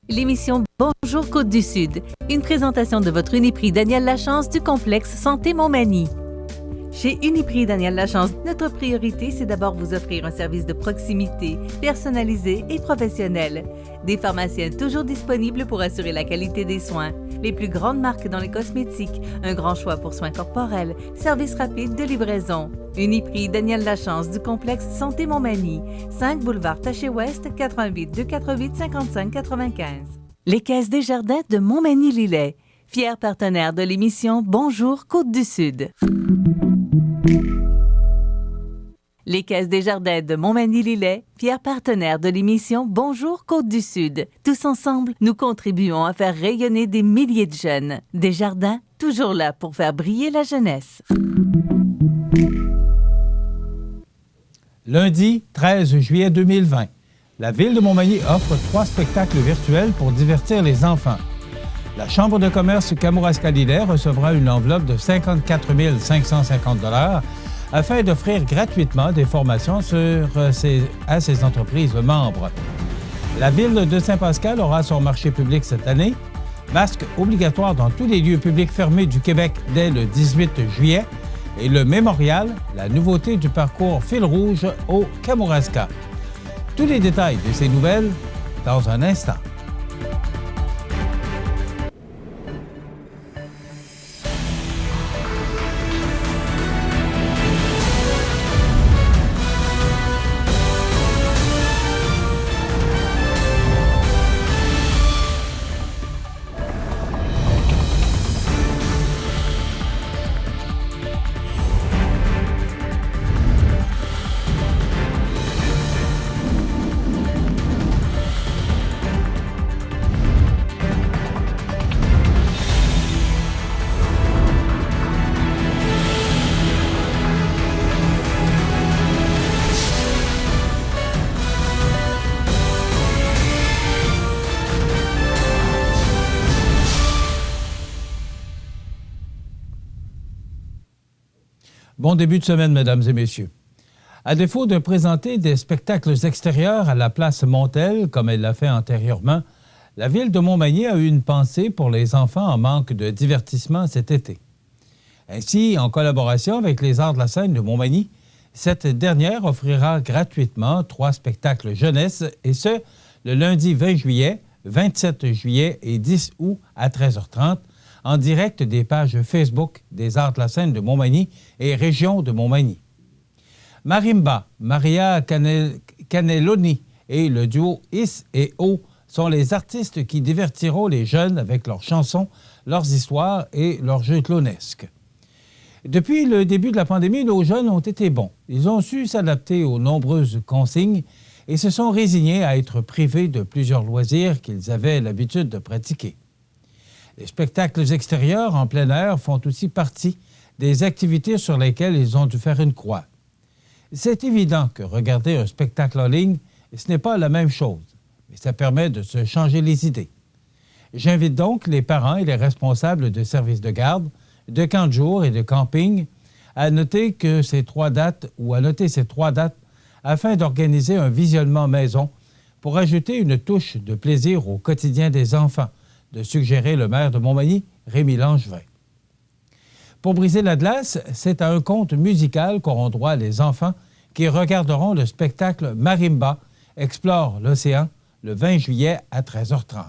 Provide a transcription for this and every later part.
L'émission Bonjour Côte-du-Sud, une présentation de votre Uniprix Daniel Lachance du complexe Santé Montmagny. Chez Uniprix Daniel Lachance, notre priorité, c'est d'abord vous offrir un service de proximité, personnalisé et professionnel. Des pharmaciens toujours disponibles pour assurer la qualité des soins. Les plus grandes marques dans les cosmétiques, un grand choix pour soins corporels, service rapide de livraison. Uniprix Daniel Lachance du complexe Santé Montmagny, 5 boulevard Taché-Ouest, 88 248 55 95. Les Caisses Desjardins de Montmagny-Lillet, fiers partenaires de l'émission Bonjour Côte-du-Sud. Les Caisses Desjardins de Montmagny-Lillet, fiers partenaires de l'émission Bonjour Côte-du-Sud. Tous ensemble, nous contribuons à faire rayonner des milliers de jeunes. Desjardins, toujours là pour faire briller la jeunesse. Lundi 13 juillet 2020, la Ville de Montmagny offre 3 spectacles virtuels pour divertir les enfants. La Chambre de commerce Kamouraska-Lillet recevra une enveloppe de 54 550 $ afin d'offrir gratuitement des formations à ses entreprises membres. La Ville de Saint-Pascal aura son marché public cette année. Masque obligatoire dans tous les lieux publics fermés du Québec dès le 18 juillet. Et le mémorial, la nouveauté du parcours Fil Rouge au Kamouraska. Tous les détails de ces nouvelles dans un instant. Bon début de semaine, mesdames et messieurs. À défaut de présenter des spectacles extérieurs à la place Montel, comme elle l'a fait antérieurement, la Ville de Montmagny a eu une pensée pour les enfants en manque de divertissement cet été. Ainsi, en collaboration avec les Arts de la scène de Montmagny, cette dernière offrira gratuitement 3 spectacles jeunesse, et ce, le lundi 20 juillet, 27 juillet et 10 août à 13h30, en direct des pages Facebook des Arts de la scène de Montmagny et Région de Montmagny. Marimba, Maria Caneloni et le duo Is et O sont les artistes qui divertiront les jeunes avec leurs chansons, leurs histoires et leurs jeux clownesques. Depuis le début de la pandémie, nos jeunes ont été bons. Ils ont su s'adapter aux nombreuses consignes et se sont résignés à être privés de plusieurs loisirs qu'ils avaient l'habitude de pratiquer. Les spectacles extérieurs en plein air font aussi partie des activités sur lesquelles ils ont dû faire une croix. C'est évident que regarder un spectacle en ligne, ce n'est pas la même chose, mais ça permet de se changer les idées. J'invite donc les parents et les responsables de services de garde, de camps de jour et de camping à noter ces 3 dates afin d'organiser un visionnement maison pour ajouter une touche de plaisir au quotidien des enfants, de suggérer le maire de Montmagny, Rémi Langevin. Pour briser la glace, c'est à un conte musical qu'auront droit les enfants qui regarderont le spectacle Marimba explore l'océan le 20 juillet à 13h30.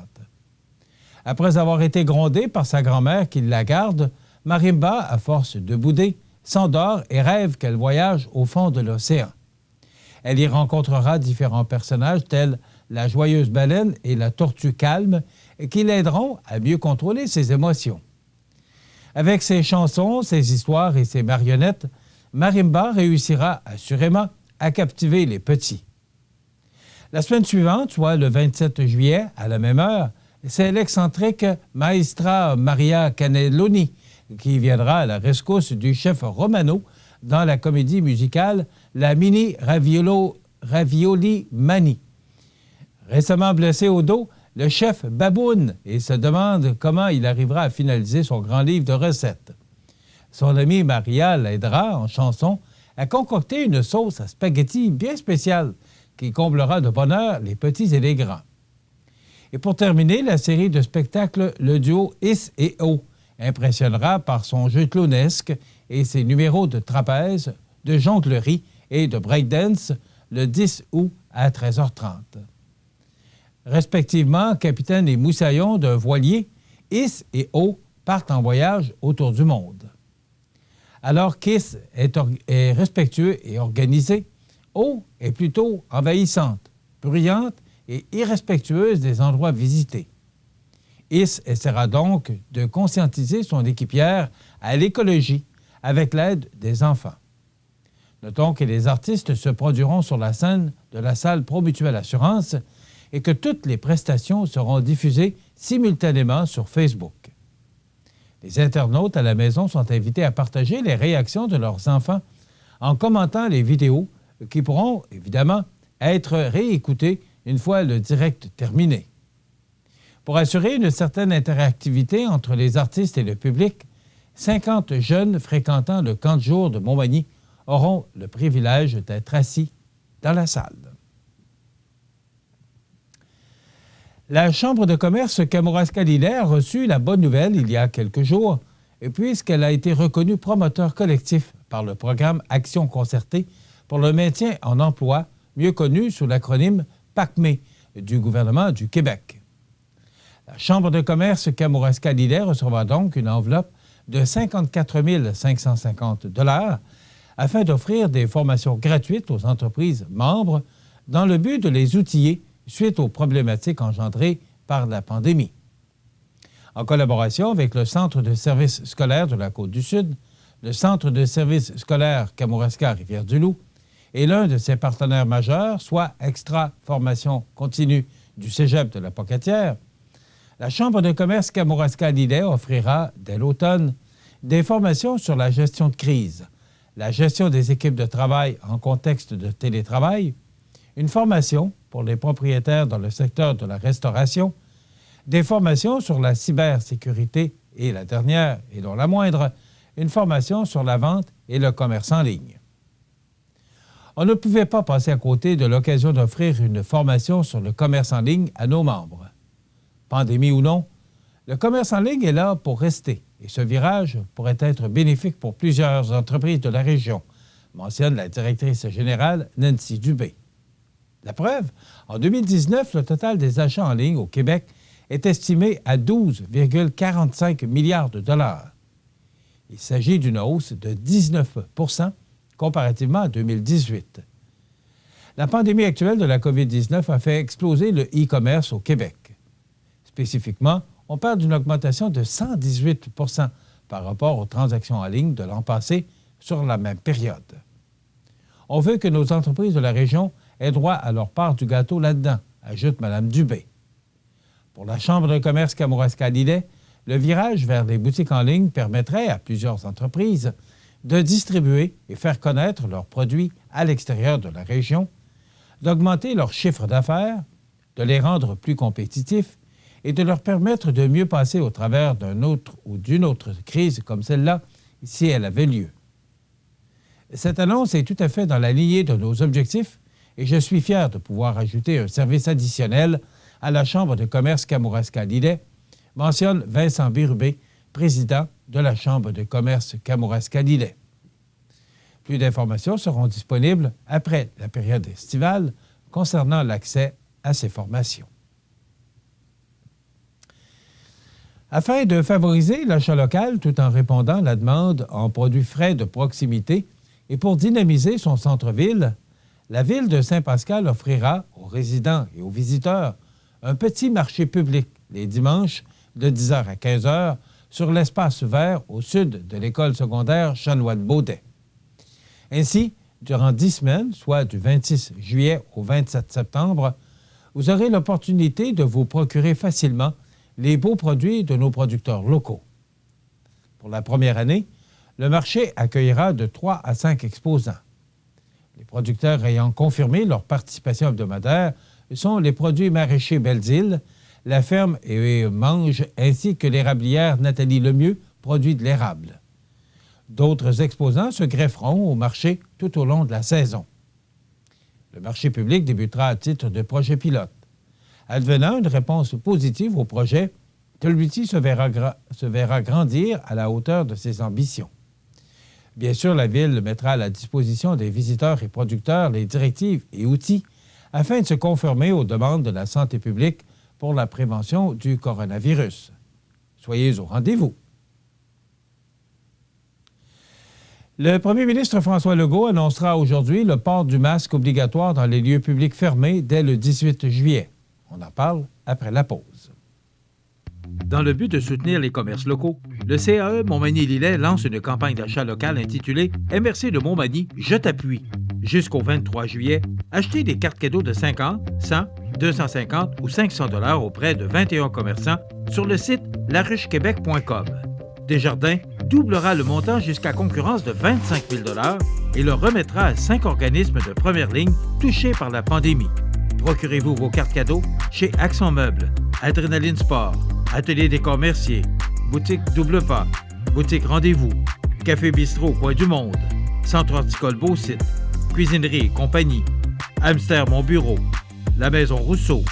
Après avoir été grondée par sa grand-mère qui la garde, Marimba, à force de bouder, s'endort et rêve qu'elle voyage au fond de l'océan. Elle y rencontrera différents personnages tels la joyeuse baleine et la tortue calme qui l'aideront à mieux contrôler ses émotions. Avec ses chansons, ses histoires et ses marionnettes, Marimba réussira assurément à captiver les petits. La semaine suivante, soit le 27 juillet, à la même heure, c'est l'excentrique Maestra Maria Caneloni qui viendra à la rescousse du chef Romano dans la comédie musicale La Mini Ravioli Mani. Récemment blessé au dos, le chef baboune et se demande comment il arrivera à finaliser son grand livre de recettes. Son amie Maria l'aidera en chanson à concocter une sauce à spaghetti bien spéciale qui comblera de bonheur les petits et les grands. Et pour terminer, la série de spectacles, le duo Is et O impressionnera par son jeu clownesque et ses numéros de trapèze, de jonglerie et de breakdance le 10 août à 13h30. Respectivement, capitaine et moussaillon d'un voilier, Is et O partent en voyage autour du monde. Alors qu'Is est respectueux et organisé, O est plutôt envahissante, bruyante et irrespectueuse des endroits visités. Is essaiera donc de conscientiser son équipière à l'écologie avec l'aide des enfants. Notons que les artistes se produiront sur la scène de la salle Promutuelle Assurance et que toutes les prestations seront diffusées simultanément sur Facebook. Les internautes à la maison sont invités à partager les réactions de leurs enfants en commentant les vidéos qui pourront, évidemment, être réécoutées une fois le direct terminé. Pour assurer une certaine interactivité entre les artistes et le public, 50 jeunes fréquentant le camp de jour de Montmagny auront le privilège d'être assis dans la salle. La Chambre de commerce Kamouraska-Lillet a reçu la bonne nouvelle il y a quelques jours, puisqu'elle a été reconnue promoteur collectif par le programme Action concertée pour le maintien en emploi, mieux connu sous l'acronyme PACME du gouvernement du Québec. La Chambre de commerce Kamouraska-Lillet recevra donc une enveloppe de 54 550 $ afin d'offrir des formations gratuites aux entreprises membres dans le but de les outiller suite aux problématiques engendrées par la pandémie. En collaboration avec le Centre de services scolaires de la Côte-du-Sud, le Centre de services scolaires Kamouraska-Rivière-du-Loup et l'un de ses partenaires majeurs, soit Extra Formation Continue du Cégep de la Pocatière, la Chambre de commerce Kamouraska-Lillet offrira, dès l'automne, des formations sur la gestion de crise, la gestion des équipes de travail en contexte de télétravail, une formation pour les propriétaires dans le secteur de la restauration, des formations sur la cybersécurité et la dernière, et non la moindre, une formation sur la vente et le commerce en ligne. On ne pouvait pas passer à côté de l'occasion d'offrir une formation sur le commerce en ligne à nos membres. Pandémie ou non, le commerce en ligne est là pour rester et ce virage pourrait être bénéfique pour plusieurs entreprises de la région, mentionne la directrice générale Nancy Dubé. La preuve, en 2019, le total des achats en ligne au Québec est estimé à 12,45 milliards de dollars. Il s'agit d'une hausse de 19 % comparativement à 2018. La pandémie actuelle de la COVID-19 a fait exploser le e-commerce au Québec. Spécifiquement, on parle d'une augmentation de 118 % par rapport aux transactions en ligne de l'an passé sur la même période. On veut que nos entreprises de la région aient droit à leur part du gâteau là-dedans, ajoute Mme Dubé. Pour la Chambre de commerce Kamouraska-Lillet, le virage vers les boutiques en ligne permettrait à plusieurs entreprises de distribuer et faire connaître leurs produits à l'extérieur de la région, d'augmenter leur chiffre d'affaires, de les rendre plus compétitifs et de leur permettre de mieux passer au travers d'un autre ou d'une autre crise comme celle-là, si elle avait lieu. Cette annonce est tout à fait dans la lignée de nos objectifs et je suis fier de pouvoir ajouter un service additionnel à la Chambre de commerce Kamouraska-Lillet, mentionne Vincent Bérubé, président de la Chambre de commerce Kamouraska-Lillet. Plus d'informations seront disponibles après la période estivale concernant l'accès à ces formations. Afin de favoriser l'achat local tout en répondant à la demande en produits frais de proximité et pour dynamiser son centre-ville, la Ville de Saint-Pascal offrira aux résidents et aux visiteurs un petit marché public les dimanches de 10h à 15h sur l'espace vert au sud de l'école secondaire Chanoine-Baudet. Ainsi, durant 10 semaines, soit du 26 juillet au 27 septembre, vous aurez l'opportunité de vous procurer facilement les beaux produits de nos producteurs locaux. Pour la première année, le marché accueillera de 3 à 5 exposants. Les producteurs ayant confirmé leur participation hebdomadaire sont les produits maraîchers Belles-Îles, la ferme et Mange, ainsi que l'érablière Nathalie Lemieux, produit de l'érable. D'autres exposants se grefferont au marché tout au long de la saison. Le marché public débutera à titre de projet pilote. Advenant une réponse positive au projet, celui-ci se verra grandir à la hauteur de ses ambitions. Bien sûr, la Ville mettra à la disposition des visiteurs et producteurs les directives et outils afin de se conformer aux demandes de la santé publique pour la prévention du coronavirus. Soyez au rendez-vous. Le premier ministre François Legault annoncera aujourd'hui le port du masque obligatoire dans les lieux publics fermés dès le 18 juillet. On en parle après la pause. Dans le but de soutenir les commerces locaux, le CAE Montmagny-Lillet lance une campagne d'achat local intitulée « MRC de Montmagny, je t'appuie ». Jusqu'au 23 juillet, achetez des cartes cadeaux de 50, 100, 250 ou 500 $ auprès de 21 commerçants sur le site laruchequebec.com. Desjardins doublera le montant jusqu'à concurrence de 25 000 $ et le remettra à 5 organismes de première ligne touchés par la pandémie. Procurez-vous vos cartes cadeaux chez Accent Meubles, Adrénaline Sport, Atelier Décor Mercier, Boutique Double Pas, Boutique Rendez-vous, Café Bistrot Coin du Monde, Centre Horticole Beau-Site, Cuisinerie et Compagnie, Hamster Mon Bureau, La Maison Rousseau,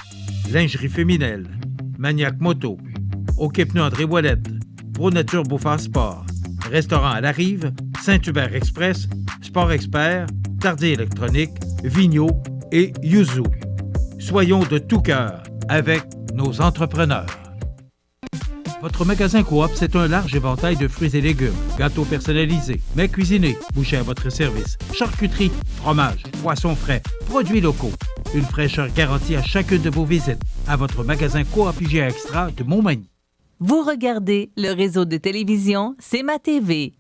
Lingerie Féminelle, Maniac Moto, OK Pneus André Ouellette, Pro Nature Beaufort Sport, Restaurant à la Rive, Saint-Hubert Express, Sport Expert, Tardier Électronique, Vigneault et Yuzu. Soyons de tout cœur avec nos entrepreneurs. Votre magasin Coop, c'est un large éventail de fruits et légumes, gâteaux personnalisés, mets cuisinés, bouchées à votre service, charcuterie, fromage, poissons frais, produits locaux. Une fraîcheur garantie à chacune de vos visites à votre magasin Coop IGA Extra de Montmagny. Vous regardez le réseau de télévision C'est ma TV.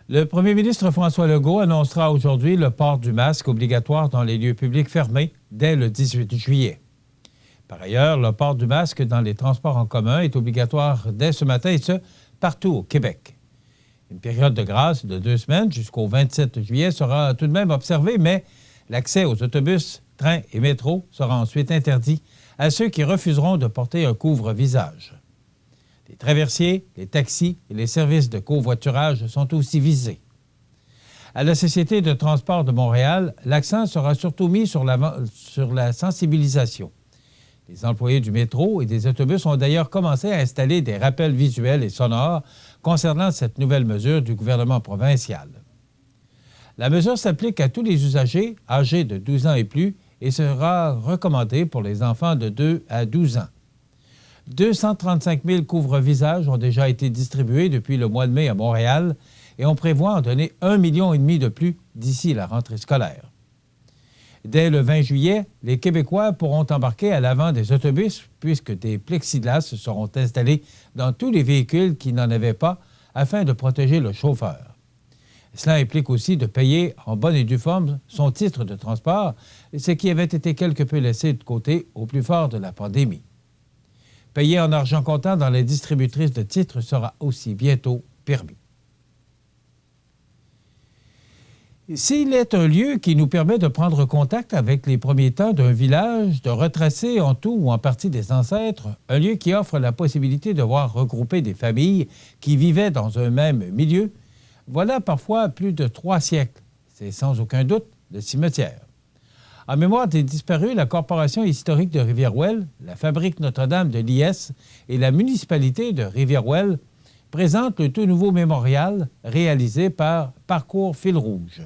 Le premier ministre François Legault annoncera aujourd'hui le port du masque obligatoire dans les lieux publics fermés dès le 18 juillet. Par ailleurs, le port du masque dans les transports en commun est obligatoire dès ce matin et ce, partout au Québec. Une période de grâce de 2 semaines jusqu'au 27 juillet sera tout de même observée, mais l'accès aux autobus, trains et métros sera ensuite interdit à ceux qui refuseront de porter un couvre-visage. Les traversiers, les taxis et les services de covoiturage sont aussi visés. À la Société de transport de Montréal, l'accent sera surtout mis sur la sensibilisation. Les employés du métro et des autobus ont d'ailleurs commencé à installer des rappels visuels et sonores concernant cette nouvelle mesure du gouvernement provincial. La mesure s'applique à tous les usagers âgés de 12 ans et plus et sera recommandée pour les enfants de 2 à 12 ans. 235 000 couvre-visages ont déjà été distribués depuis le mois de mai à Montréal et on prévoit en donner 1,5 million de plus d'ici la rentrée scolaire. Dès le 20 juillet, les Québécois pourront embarquer à l'avant des autobus puisque des plexiglas seront installés dans tous les véhicules qui n'en avaient pas afin de protéger le chauffeur. Cela implique aussi de payer en bonne et due forme son titre de transport, ce qui avait été quelque peu laissé de côté au plus fort de la pandémie. Payer en argent comptant dans les distributrices de titres sera aussi bientôt permis. S'il est un lieu qui nous permet de prendre contact avec les premiers temps d'un village, de retracer en tout ou en partie des ancêtres, un lieu qui offre la possibilité de voir regrouper des familles qui vivaient dans un même milieu, voilà parfois plus de 3 siècles. C'est sans aucun doute le cimetière. En mémoire des disparus, la Corporation historique de Rivière-Ouelle, la Fabrique Notre-Dame de l'IS et la municipalité de Rivière-Ouelle présentent le tout nouveau mémorial réalisé par Parcours Fil Rouge.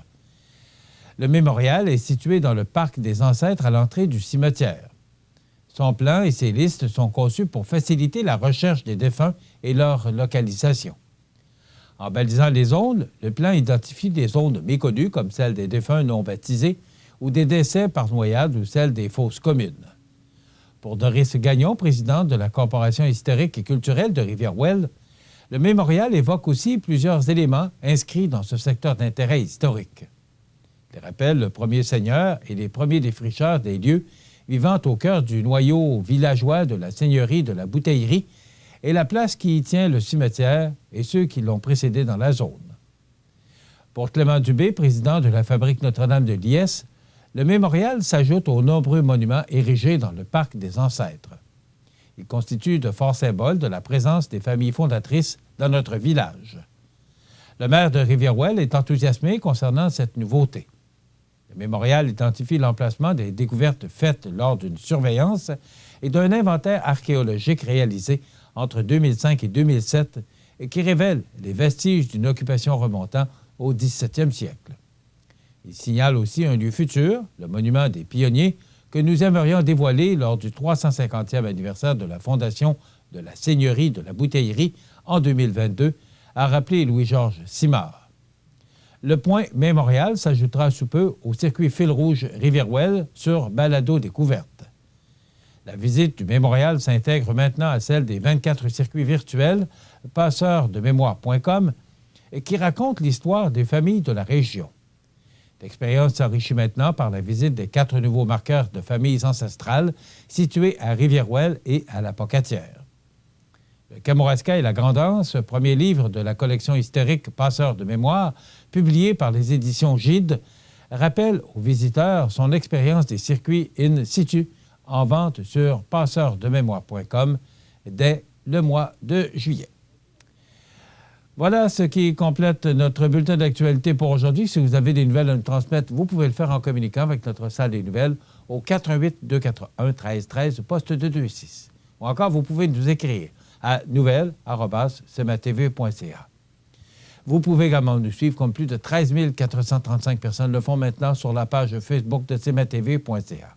Le mémorial est situé dans le parc des Ancêtres à l'entrée du cimetière. Son plan et ses listes sont conçus pour faciliter la recherche des défunts et leur localisation. En balisant les zones, le plan identifie des zones méconnues comme celles des défunts non baptisés ou des décès par noyade ou celles des fosses communes. Pour Doris Gagnon, présidente de la Corporation historique et culturelle de Rivière-Ouelle, le mémorial évoque aussi plusieurs éléments inscrits dans ce secteur d'intérêt historique. Il rappelle le premier seigneur et les premiers défricheurs des lieux vivant au cœur du noyau villageois de la seigneurie de la Bouteillerie et la place qui y tient le cimetière et ceux qui l'ont précédé dans la zone. Pour Clément Dubé, président de la Fabrique Notre-Dame de l'IS, Le mémorial s'ajoute aux nombreux monuments érigés dans le parc des ancêtres. Il constitue de forts symboles de la présence des familles fondatrices dans notre village. Le maire de Rivière-Ouelle est enthousiasmé concernant cette nouveauté. Le mémorial identifie l'emplacement des découvertes faites lors d'une surveillance et d'un inventaire archéologique réalisé entre 2005 et 2007 et qui révèle les vestiges d'une occupation remontant au 17e siècle. Il signale aussi un lieu futur, le monument des pionniers, que nous aimerions dévoiler lors du 350e anniversaire de la fondation de la Seigneurie de la Bouteillerie en 2022, a rappelé Louis-Georges Simard. Le point mémorial s'ajoutera sous peu au circuit fil rouge Rivière-Ouelle sur Balado Découverte. La visite du mémorial s'intègre maintenant à celle des 24 circuits virtuels passeurdesmémoire.com et qui racontent l'histoire des familles de la région. L'expérience s'enrichit maintenant par la visite des 4 nouveaux marqueurs de familles ancestrales situés à Rivière-Ouelle et à la Pocatière. Le Kamouraska et la Grand'Anse, premier livre de la collection historique Passeurs de mémoire, publié par les éditions Gide, rappelle aux visiteurs son expérience des circuits in situ en vente sur passeurdesmémoire.com dès le mois de juillet. Voilà ce qui complète notre bulletin d'actualité pour aujourd'hui. Si vous avez des nouvelles à nous transmettre, vous pouvez le faire en communiquant avec notre salle des nouvelles au 418-241-1313, poste 226. Ou encore, vous pouvez nous écrire à nouvelles@cmatv.ca. Vous pouvez également nous suivre comme plus de 13 435 personnes le font maintenant sur la page Facebook de cmatv.ca.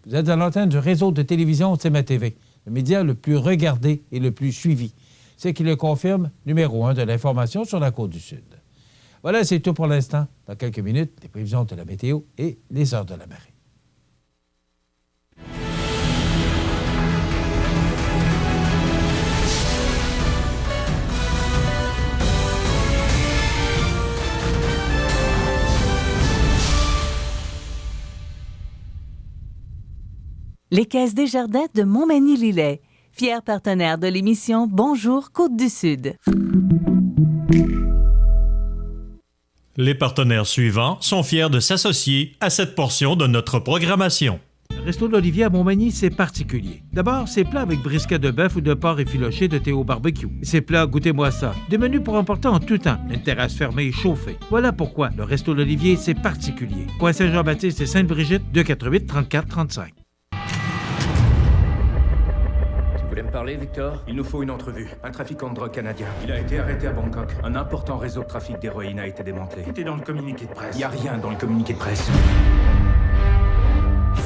Vous êtes à l'antenne du réseau de télévision CMA-TV, le média le plus regardé et le plus suivi. C'est qui le confirme, numéro 1 de l'information sur la Côte-du-Sud. Voilà, c'est tout pour l'instant. Dans quelques minutes, les prévisions de la météo et les heures de la marée. Les Caisses des Jardins de Montmagny-Lillet, fier partenaire de l'émission Bonjour Côte-du-Sud. Les partenaires suivants sont fiers de s'associer à cette portion de notre programmation. Le Resto de l'Olivier à Montmagny, c'est particulier. D'abord, ses plats avec brisket de bœuf ou de porc effiloché de Théo Barbecue. Ces plats, goûtez-moi ça. Des menus pour emporter en tout temps. Une terrasse fermée et chauffée. Voilà pourquoi le Resto de l'Olivier, c'est particulier. Coin Saint-Jean-Baptiste et Sainte-Brigitte, 248-3435. Vous voulez me parler, Victor? Il nous faut une entrevue. Un trafiquant de drogue canadien. Il a été arrêté à Bangkok. Un important réseau de trafic d'héroïne a été démantelé. Tout est dans le communiqué de presse. Il n'y a rien dans le communiqué de presse.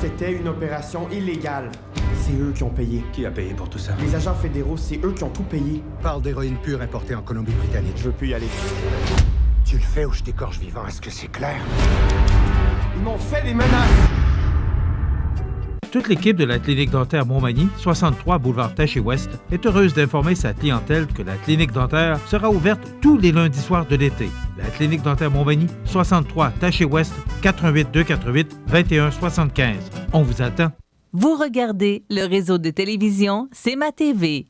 C'était une opération illégale. C'est eux qui ont payé. Qui a payé pour tout ça? Les agents fédéraux, c'est eux qui ont tout payé. Parle d'héroïne pure importée en Colombie-Britannique. Je veux plus y aller. Tu le fais ou je t'écorche vivant, est-ce que c'est clair? Ils m'ont fait des menaces! Toute l'équipe de la Clinique dentaire Montmagny, 63 boulevard Taché-Ouest, est heureuse d'informer sa clientèle que la Clinique dentaire sera ouverte tous les lundis soirs de l'été. La Clinique dentaire Montmagny, 63 Taché-Ouest, 418-248-2175. On vous attend. Vous regardez le réseau de télévision CMA-TV.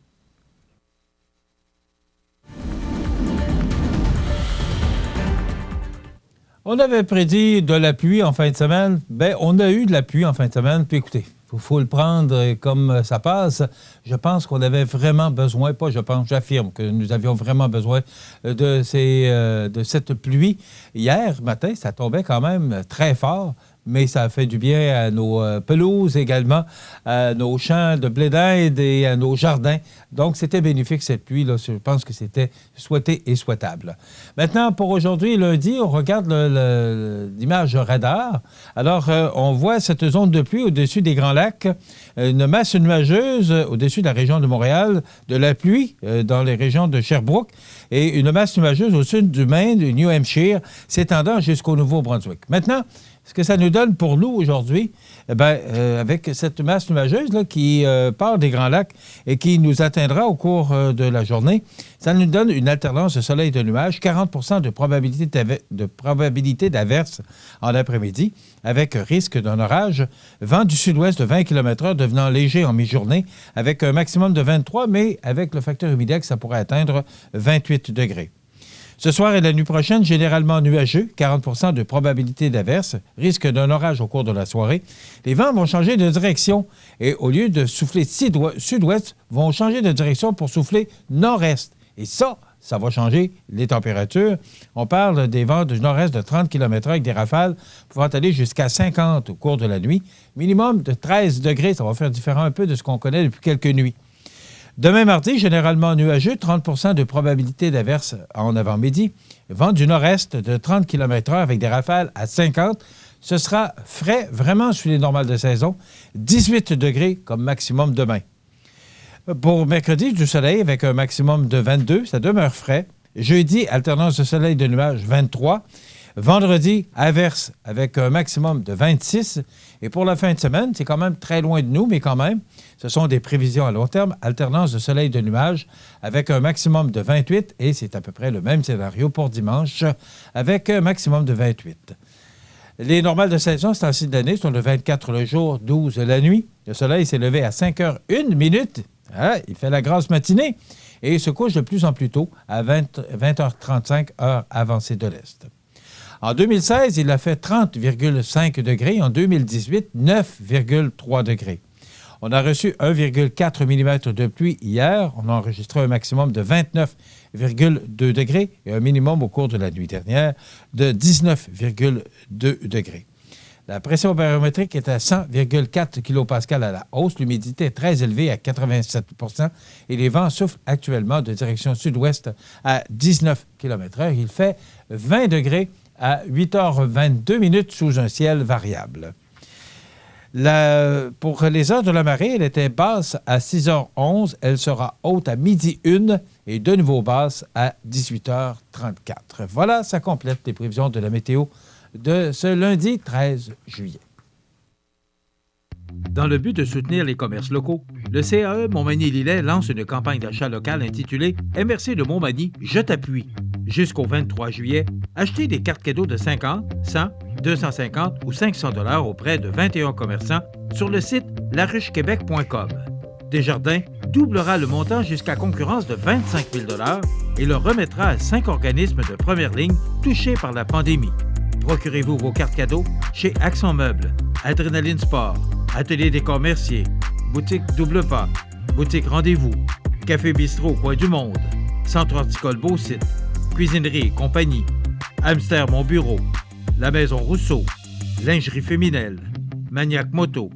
On avait prédit de la pluie en fin de semaine. Bien, on a eu de la pluie en fin de semaine. Puis écoutez, il faut le prendre comme ça passe. Je pense qu'on avait vraiment besoin, pas je pense, j'affirme que nous avions vraiment besoin de cette pluie. Hier matin, ça tombait quand même très fort, mais ça a fait du bien à nos pelouses également, à nos champs de blé d'Inde et à nos jardins. Donc, c'était bénéfique, cette pluie-là. Je pense que c'était souhaité et souhaitable. Maintenant, pour aujourd'hui, lundi, on regarde l'image radar. Alors, on voit cette zone de pluie au-dessus des Grands Lacs, une masse nuageuse au-dessus de la région de Montréal, de la pluie dans les régions de Sherbrooke et une masse nuageuse au sud du Maine, du New Hampshire, s'étendant jusqu'au Nouveau-Brunswick. Maintenant, ce que ça nous donne pour nous aujourd'hui, avec cette masse nuageuse là, qui part des Grands Lacs et qui nous atteindra au cours de la journée, ça nous donne une alternance de soleil et de nuages, 40 de probabilité d'averse en après-midi, avec risque d'un orage, vent du sud-ouest de 20 km/h devenant léger en mi-journée, avec un maximum de 23, mais avec le facteur humidex, ça pourrait atteindre 28 degrés. Ce soir et la nuit prochaine, généralement nuageux, 40 de probabilité d'averse, risque d'un orage au cours de la soirée. Les vents vont changer de direction et au lieu de souffler sud-ouest, vont changer de direction pour souffler nord-est. Et ça va changer les températures. On parle des vents du nord-est de 30 km/h avec des rafales pouvant aller jusqu'à 50 au cours de la nuit. Minimum de 13 degrés, ça va faire différent un peu de ce qu'on connaît depuis quelques nuits. Demain mardi, généralement nuageux, 30 de probabilité d'averse en avant-midi. Vent du nord-est de 30 km/h avec des rafales à 50. Ce sera frais, vraiment sous les normales de saison. 18 degrés comme maximum demain. Pour mercredi, du soleil avec un maximum de 22. Ça demeure frais. Jeudi, alternance de soleil et de nuages, 23. Vendredi, averse avec un maximum de 26. Et pour la fin de semaine, c'est quand même très loin de nous, mais quand même, ce sont des prévisions à long terme. Alternance de soleil et de nuages avec un maximum de 28. Et c'est à peu près le même scénario pour dimanche avec un maximum de 28. Les normales de saison, c'est en site d'année, sont le 24 le jour, 12 la nuit. Le soleil s'est levé à 5h01. Ah, il fait la grasse matinée et se couche de plus en plus tôt à 20h35, heure avancée de l'Est. En 2016, il a fait 30,5 degrés. En 2018, 9,3 degrés. On a reçu 1,4 mm de pluie hier. On a enregistré un maximum de 29,2 degrés et un minimum au cours de la nuit dernière de 19,2 degrés. La pression barométrique est à 100,4 kPa à la hausse. L'humidité est très élevée à 87 et les vents soufflent actuellement de direction sud-ouest à 19 km/h. Il fait 20 degrés à 8h22 sous un ciel variable. Pour les heures de la marée, elle était basse à 6h11. Elle sera haute à 12h01 et de nouveau basse à 18h34. Voilà, ça complète les prévisions de la météo de ce lundi 13 juillet. Dans le but de soutenir les commerces locaux, le CAE Montmagny-Lillet lance une campagne d'achat local intitulée « MRC de Montmagny, je t'appuie ». Jusqu'au 23 juillet, achetez des cartes cadeaux de 50, 100, 250 ou 500 $ auprès de 21 commerçants sur le site laruchequebec.com. Desjardins doublera le montant jusqu'à concurrence de 25 000 $ et le remettra à 5 organismes de première ligne touchés par la pandémie. Procurez-vous vos cartes cadeaux chez Accent Meubles, Adrénaline Sport, Atelier Décor Mercier, Boutique Double Pas, Boutique Rendez-vous, Café Bistrot Coin du Monde, Centre Horticole Beausite, Cuisinerie et Compagnie, Hamster Mon Bureau, La Maison Rousseau, Lingerie Féminelle, Maniac Moto,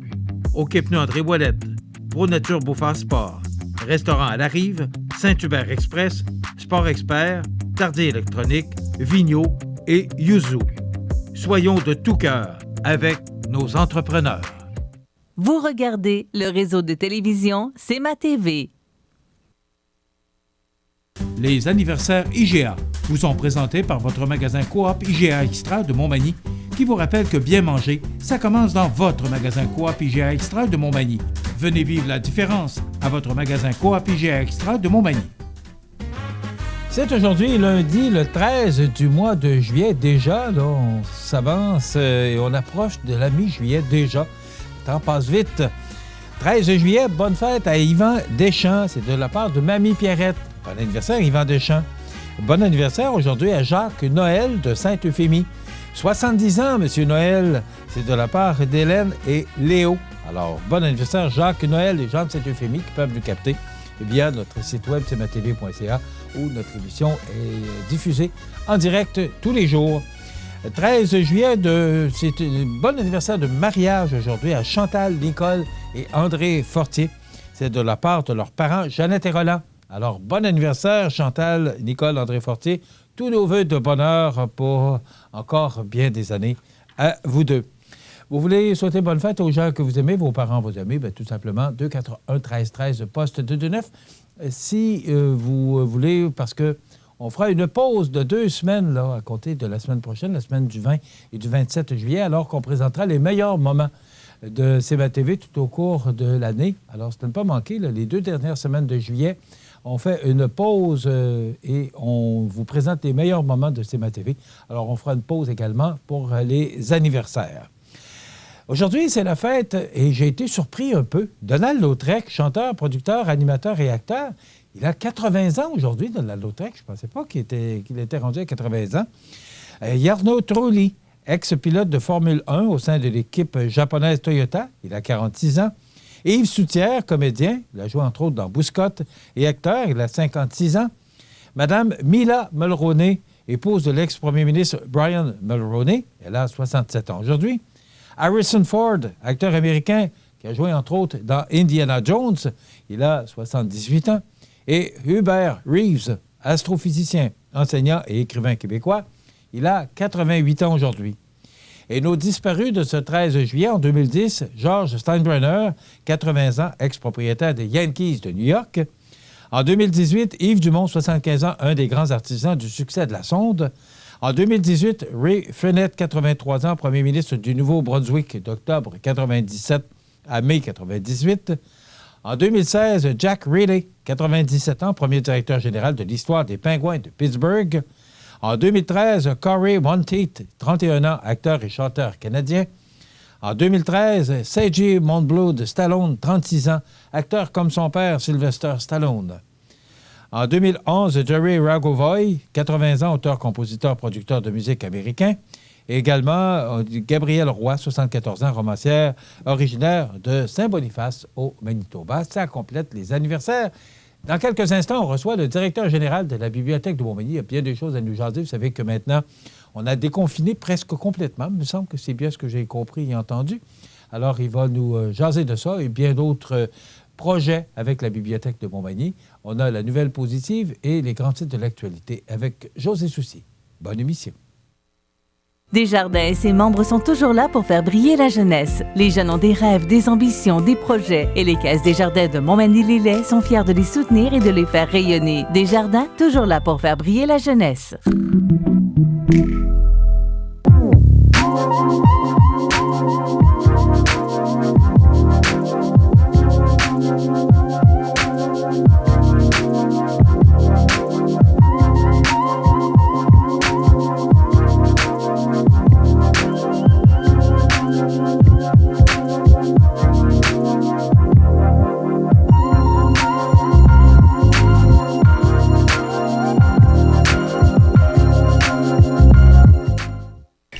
OK Pneus André Ouellette, Pro Nature Beaufort Sport, Restaurant à la Rive, Saint-Hubert Express, Sport Expert, Tardier Électronique, Vigno et Yuzu. Soyons de tout cœur avec nos entrepreneurs. Vous regardez le réseau de télévision C'est ma TV. Les anniversaires IGA vous sont présentés par votre magasin Coop IGA Extra de Montmagny qui vous rappelle que bien manger, ça commence dans votre magasin Coop IGA Extra de Montmagny. Venez vivre la différence à votre magasin Coop IGA Extra de Montmagny. C'est aujourd'hui lundi, le 13 du mois de juillet. Déjà, là, on s'avance et on approche de la mi-juillet déjà. Le temps passe vite. 13 juillet, bonne fête à Yvan Deschamps. C'est de la part de Mamie Pierrette. Bon anniversaire, Yvan Deschamps. Bon anniversaire aujourd'hui à Jacques Noël de Sainte-Euphémie. 70 ans, M. Noël. C'est de la part d'Hélène et Léo. Alors, bon anniversaire, Jacques Noël, les gens de Sainte-Euphémie qui peuvent nous capter via notre site web cmatv.ca où notre émission est diffusée en direct tous les jours. 13 juillet, c'est un bon anniversaire de mariage aujourd'hui à Chantal, Nicole et André Fortier. C'est de la part de leurs parents, Jeannette et Roland. Alors, bon anniversaire, Chantal, Nicole, André Fortier. Tous nos vœux de bonheur pour encore bien des années à vous deux. Vous voulez souhaiter bonne fête aux gens que vous aimez, vos parents vous aimez, bien, tout simplement, 241-1313, poste 229. Si vous voulez, parce qu'on fera une pause de 2 semaines là, à compter de la semaine prochaine, la semaine du 20 et du 27 juillet, alors qu'on présentera les meilleurs moments de CMA-TV tout au cours de l'année. Alors, c'est à ne pas manquer, là, les 2 dernières semaines de juillet, on fait une pause et on vous présente les meilleurs moments de CMA-TV. Alors, on fera une pause également pour les anniversaires. Aujourd'hui, c'est la fête et j'ai été surpris un peu. Donald Lautrec, chanteur, producteur, animateur et acteur, il a 80 ans aujourd'hui, Donald Lautrec. Je ne pensais pas qu'il était rendu à 80 ans. Jarno Trulli, ex-pilote de Formule 1 au sein de l'équipe japonaise Toyota, il a 46 ans. Yves Soutière, comédien, il a joué entre autres dans Bouscotte et acteur, il a 56 ans. Madame Mila Mulroney, épouse de l'ex-premier ministre Brian Mulroney, elle a 67 ans aujourd'hui. Harrison Ford, acteur américain, qui a joué entre autres dans Indiana Jones, il a 78 ans. Et Hubert Reeves, astrophysicien, enseignant et écrivain québécois, il a 88 ans aujourd'hui. Et nos disparus de ce 13 juillet en 2010, George Steinbrenner, 80 ans, ex-propriétaire des Yankees de New York. En 2018, Yves Dumont, 75 ans, un des grands artisans du succès de la sonde. En 2018, Ray Frenette, 83 ans, premier ministre du Nouveau-Brunswick d'octobre 97 à mai 98. En 2016, Jack Riley, 97 ans, premier directeur général de l'histoire des Pingouins de Pittsburgh. En 2013, Corey Monteith, 31 ans, acteur et chanteur canadien. En 2013, Seiji Montblood Stallone, 36 ans, acteur comme son père Sylvester Stallone. En 2011, Jerry Ragovoy, 80 ans, auteur, compositeur, producteur de musique américain. Et également, Gabrielle Roy, 74 ans, romancière, originaire de Saint-Boniface au Manitoba. Ça complète les anniversaires. Dans quelques instants, on reçoit le directeur général de la Bibliothèque de Montmagny. Il y a bien des choses à nous jaser. Vous savez que maintenant, on a déconfiné presque complètement. Il me semble que c'est bien ce que j'ai compris et entendu. Alors, il va nous jaser de ça et bien d'autres projets avec la Bibliothèque de Montmagny. On a la nouvelle positive et les grands titres de l'actualité avec José Soucy. Bonne émission. Desjardins et ses membres sont toujours là pour faire briller la jeunesse. Les jeunes ont des rêves, des ambitions, des projets et les caisses Desjardins de Montmagny-Lillet sont fiers de les soutenir et de les faire rayonner. Desjardins, toujours là pour faire briller la jeunesse.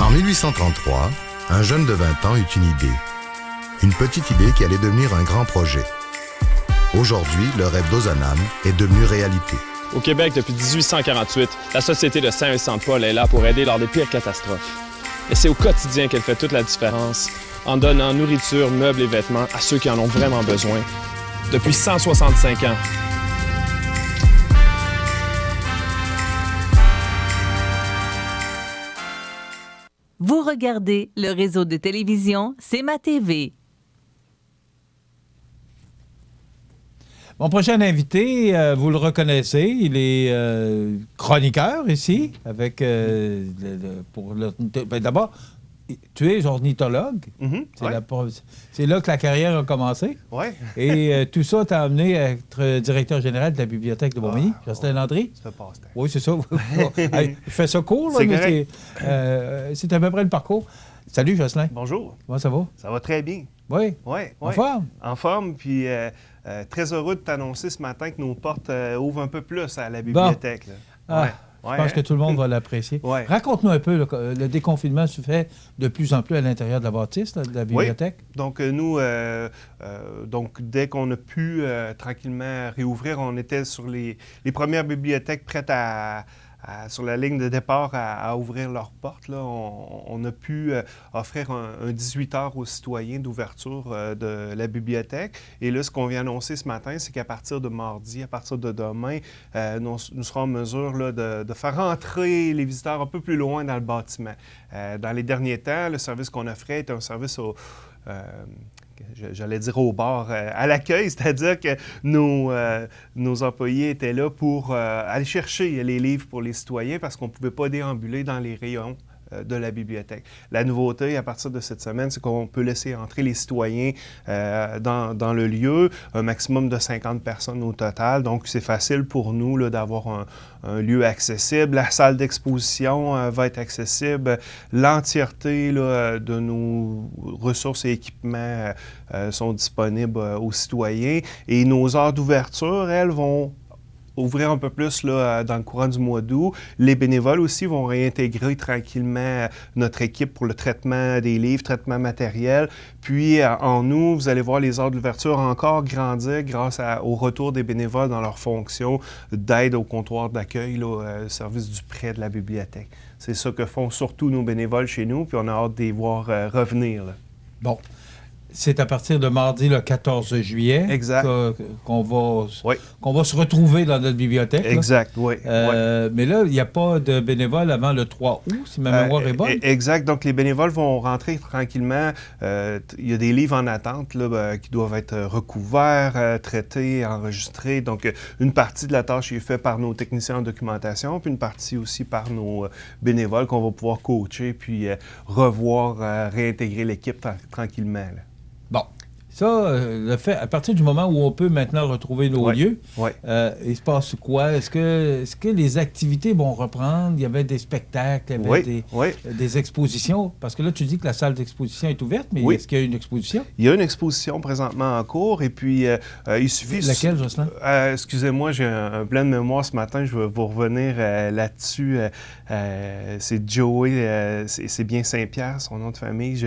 En 1833, un jeune de 20 ans eut une idée. Une petite idée qui allait devenir un grand projet. Aujourd'hui, le rêve d'Ozanam est devenu réalité. Au Québec, depuis 1848, la Société de Saint-Vincent-de-Paul est là pour aider lors des pires catastrophes. Et c'est au quotidien qu'elle fait toute la différence, en donnant nourriture, meubles et vêtements à ceux qui en ont vraiment besoin. Depuis 165 ans. Vous regardez le réseau de télévision C'est ma TV. Mon prochain invité, vous le reconnaissez, il est chroniqueur ici, avec d'abord, tu es ornithologue. C'est là que la carrière a commencé. Oui. Et tout ça t'a amené à être directeur général de la Bibliothèque de Montmagny, Jocelyn Landry. Ça passe. Oui, c'est ça. Hey, je fais ça court, là, mais c'est à peu près le parcours. Salut, Jocelyn. Bonjour. Comment ça va? Ça va très bien. Oui? Oui. En forme? En forme, puis très heureux de t'annoncer ce matin que nos portes ouvrent un peu plus à la bibliothèque. Bon. Je pense que tout le monde va l'apprécier. Ouais. Raconte-nous un peu, le déconfinement se fait de plus en plus à l'intérieur de la bâtisse, de la bibliothèque. Oui. Donc, nous, dès qu'on a pu tranquillement réouvrir, on était sur les premières bibliothèques prêtes sur la ligne de départ à ouvrir leurs portes. Là. On a pu offrir un 18 heures aux citoyens d'ouverture de la bibliothèque. Et là, ce qu'on vient annoncer ce matin, c'est qu'à partir de mardi, à partir de demain, nous serons en mesure là, de faire rentrer les visiteurs un peu plus loin dans le bâtiment. Dans les derniers temps, le service qu'on offrait était un service j'allais dire au bar, à l'accueil, c'est-à-dire que nos employés étaient là pour aller chercher les livres pour les citoyens parce qu'on ne pouvait pas déambuler dans les rayons de la bibliothèque. La nouveauté, à partir de cette semaine, c'est qu'on peut laisser entrer les citoyens dans le lieu, un maximum de 50 personnes au total. Donc, c'est facile pour nous là, d'avoir un lieu accessible. La salle d'exposition va être accessible. L'entièreté là, de nos ressources et équipements sont disponibles aux citoyens. Et nos heures d'ouverture, elles, vont ouvrir un peu plus là, dans le courant du mois d'août. Les bénévoles aussi vont réintégrer tranquillement notre équipe pour le traitement des livres, traitement matériel. Puis en août, vous allez voir les heures d'ouverture encore grandir grâce au retour des bénévoles dans leur fonction d'aide au comptoir d'accueil, au service du prêt de la bibliothèque. C'est ça que font surtout nos bénévoles chez nous, puis on a hâte de les voir revenir. Là. Bon. C'est à partir de mardi, le 14 juillet, qu'on va se retrouver dans notre bibliothèque. Exact, oui. Mais là, il n'y a pas de bénévoles avant le 3 août, si ma mémoire est bonne. Exact. Donc, les bénévoles vont rentrer tranquillement. Il y a des livres en attente là, qui doivent être recouverts, traités, enregistrés. Donc, une partie de la tâche est faite par nos techniciens en documentation, puis une partie aussi par nos bénévoles qu'on va pouvoir coacher, puis revoir, réintégrer l'équipe tranquillement. Là. Bon, ça, le fait, à partir du moment où on peut maintenant retrouver nos lieux, il se passe quoi? Est-ce que les activités vont reprendre? Il y avait des spectacles, il y avait des expositions? Parce que là, tu dis que la salle d'exposition est ouverte, mais est-ce qu'il y a une exposition? Il y a une exposition présentement en cours, et puis il suffit... Laquelle, Jocelyn? Excusez-moi, j'ai un blanc de mémoire ce matin, je vais vous revenir là-dessus. C'est Joey, c'est bien Saint-Pierre, son nom de famille.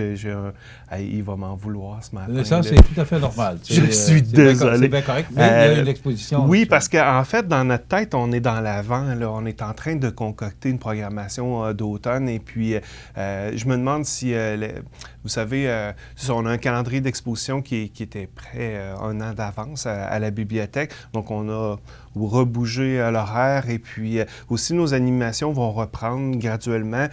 Il va m'en vouloir ce matin. Ça, c'est tout à fait normal. Je suis désolé. C'est bien correct, mais il y a une exposition. Oui, parce qu'en fait, dans notre tête, on est dans l'avant. Là, on est en train de concocter une programmation d'automne. Et puis, je me demande si, vous savez, on a un calendrier d'exposition qui était prêt un an d'avance à la bibliothèque. Donc, on a rebouger l'horaire et puis aussi nos animations vont reprendre graduellement.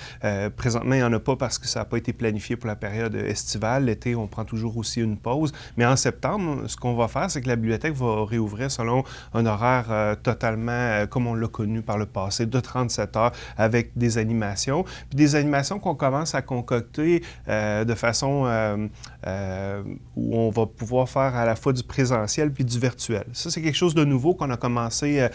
Présentement, il n'y en a pas parce que ça n'a pas été planifié pour la période estivale. L'été, on prend toujours aussi une pause. Mais en septembre, ce qu'on va faire, c'est que la bibliothèque va réouvrir selon un horaire totalement comme on l'a connu par le passé, de 37 heures avec des animations. Puis des animations qu'on commence à concocter de façon où on va pouvoir faire à la fois du présentiel puis du virtuel. Ça, c'est quelque chose de nouveau qu'on a commencé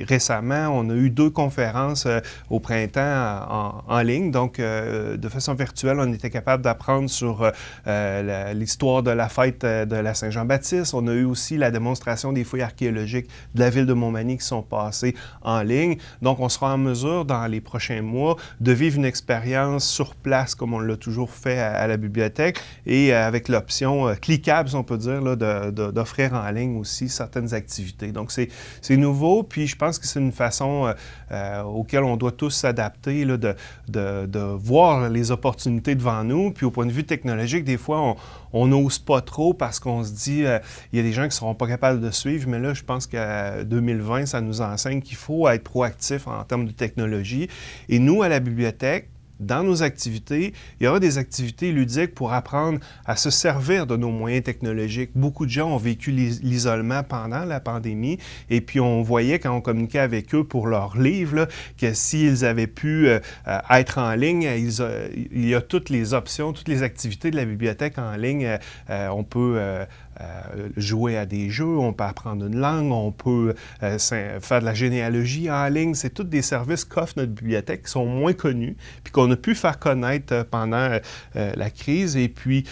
récemment. On a eu 2 conférences au printemps en ligne. Donc, de façon virtuelle, on était capable d'apprendre sur l'histoire de la fête de la Saint-Jean-Baptiste. On a eu aussi la démonstration des fouilles archéologiques de la ville de Montmagny qui sont passées en ligne. Donc, on sera en mesure, dans les prochains mois, de vivre une expérience sur place, comme on l'a toujours fait à la bibliothèque, et avec l'option cliquable, si on peut dire, d'offrir en ligne aussi certaines activités. Donc, c'est nouveau, puis je pense que c'est une façon auquel on doit tous s'adapter, de voir les opportunités devant nous. Puis au point de vue technologique, des fois, on n'ose pas trop parce qu'on se dit, il y a des gens qui ne seront pas capables de suivre, mais là, je pense qu'à 2020, ça nous enseigne qu'il faut être proactif en termes de technologie. Et nous, à la bibliothèque, dans nos activités, il y aura des activités ludiques pour apprendre à se servir de nos moyens technologiques. Beaucoup de gens ont vécu l'isolement pendant la pandémie et puis on voyait quand on communiquait avec eux pour leurs livres là, que s'ils avaient pu être en ligne, il y a toutes les options, toutes les activités de la bibliothèque en ligne. On peut jouer à des jeux, on peut apprendre une langue, on peut faire de la généalogie en ligne. C'est tous des services qu'offre notre bibliothèque qui sont moins connus puis qu'on a pu faire connaître pendant la crise. Et puis,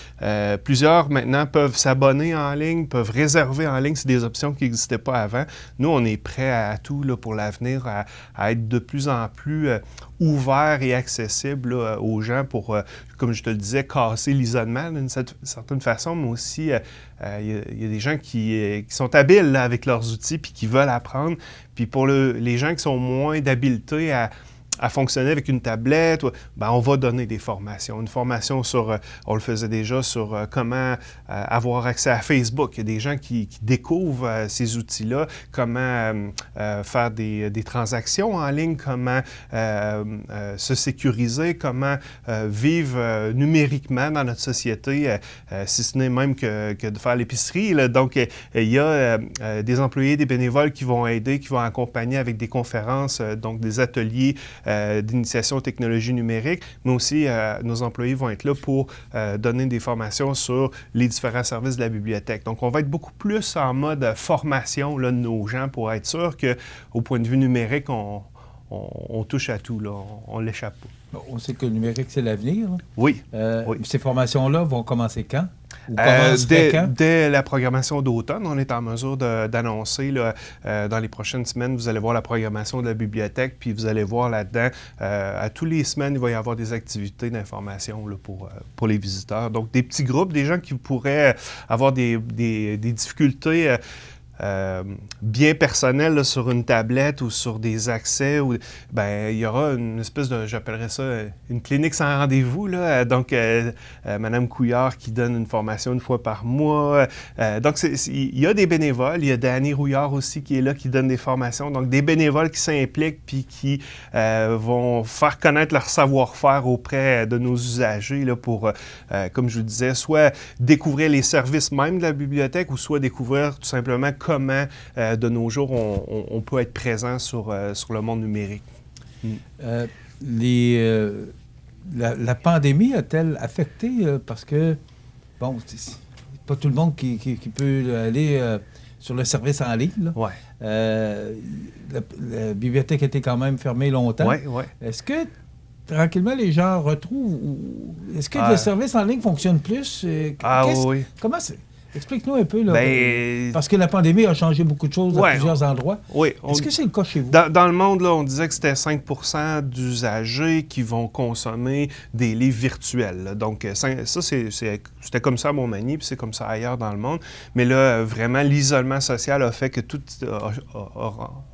plusieurs maintenant peuvent s'abonner en ligne, peuvent réserver en ligne. C'est des options qui n'existaient pas avant. Nous, on est prêts à tout là, pour l'avenir, à être de plus en plus ouvert et accessible là, aux gens pour, comme je te le disais, casser l'isolement d'une certaine façon, mais aussi il y a des gens qui sont habiles là, avec leurs outils puis qui veulent apprendre. Puis pour les gens qui sont moins d'habileté à fonctionner avec une tablette, ben on va donner des formations. Une formation sur, on le faisait déjà, sur comment avoir accès à Facebook. Il y a des gens qui découvrent ces outils-là, comment faire des transactions en ligne, comment se sécuriser, comment vivre numériquement dans notre société, si ce n'est même que de faire l'épicerie. Donc, il y a des employés, des bénévoles qui vont aider, qui vont accompagner avec des conférences, donc des ateliers d'initiation aux technologies numériques, mais aussi nos employés vont être là pour donner des formations sur les différents services de la bibliothèque. Donc, on va être beaucoup plus en mode formation là, de nos gens pour être sûr qu'au point de vue numérique, on touche à tout, là, on l'échappe pas. On sait que le numérique, c'est l'avenir. Oui. Ces formations-là vont commencer quand? Dès la programmation d'automne, on est en mesure d'annoncer dans les prochaines semaines, vous allez voir la programmation de la bibliothèque, puis vous allez voir là-dedans, à tous les semaines, il va y avoir des activités d'information pour les visiteurs. Donc, des petits groupes, des gens qui pourraient avoir des difficultés bien personnel là, sur une tablette ou sur des accès, il y aura une espèce de, j'appellerais ça, une clinique sans rendez-vous. Là. Donc, Mme Couillard qui donne une formation une fois par mois. Donc, il y a des bénévoles. Il y a Danny Rouillard aussi qui est là, qui donne des formations. Donc, des bénévoles qui s'impliquent puis qui vont faire connaître leur savoir-faire auprès de nos usagers là, pour, comme je vous disais, soit découvrir les services même de la bibliothèque ou soit découvrir tout simplement comment, de nos jours, on peut être présent sur le monde numérique. La pandémie a-t-elle affecté, parce que, bon, c'est pas tout le monde qui peut aller sur le service en ligne. Là. Ouais. La bibliothèque était quand même fermée longtemps. Ouais, ouais. Est-ce que, tranquillement, les gens retrouvent... Est-ce que le service en ligne fonctionne plus? Oui. Comment c'est... Explique-nous un peu, là, parce que la pandémie a changé beaucoup de choses à plusieurs endroits. Oui. Est-ce que c'est le cas chez vous? Dans le monde, là, on disait que c'était 5 % d'usagers qui vont consommer des livres virtuels. Là. Donc, ça, c'était comme ça à Montmagny, puis c'est comme ça ailleurs dans le monde. Mais là, vraiment, l'isolement social a fait que tout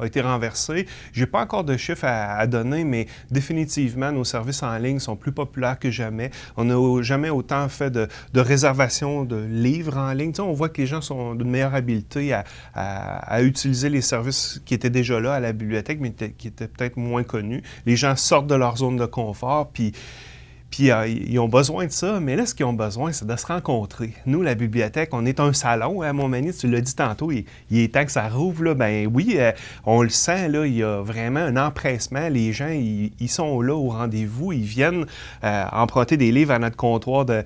a été renversé. Je n'ai pas encore de chiffres à donner, mais définitivement, nos services en ligne sont plus populaires que jamais. On n'a jamais autant fait de réservations de livres en ligne. On voit que les gens sont d'une meilleure habileté à utiliser les services qui étaient déjà là à la bibliothèque, mais qui étaient peut-être moins connus. Les gens sortent de leur zone de confort, puis ils ont besoin de ça, mais là, ce qu'ils ont besoin, c'est de se rencontrer. Nous, la bibliothèque, on est un salon à Montmagny, tu l'as dit tantôt, il est temps que ça rouvre. Là. Ben oui, on le sent, là, il y a vraiment un empressement. Les gens, ils sont là au rendez-vous, ils viennent emprunter des livres à notre comptoir de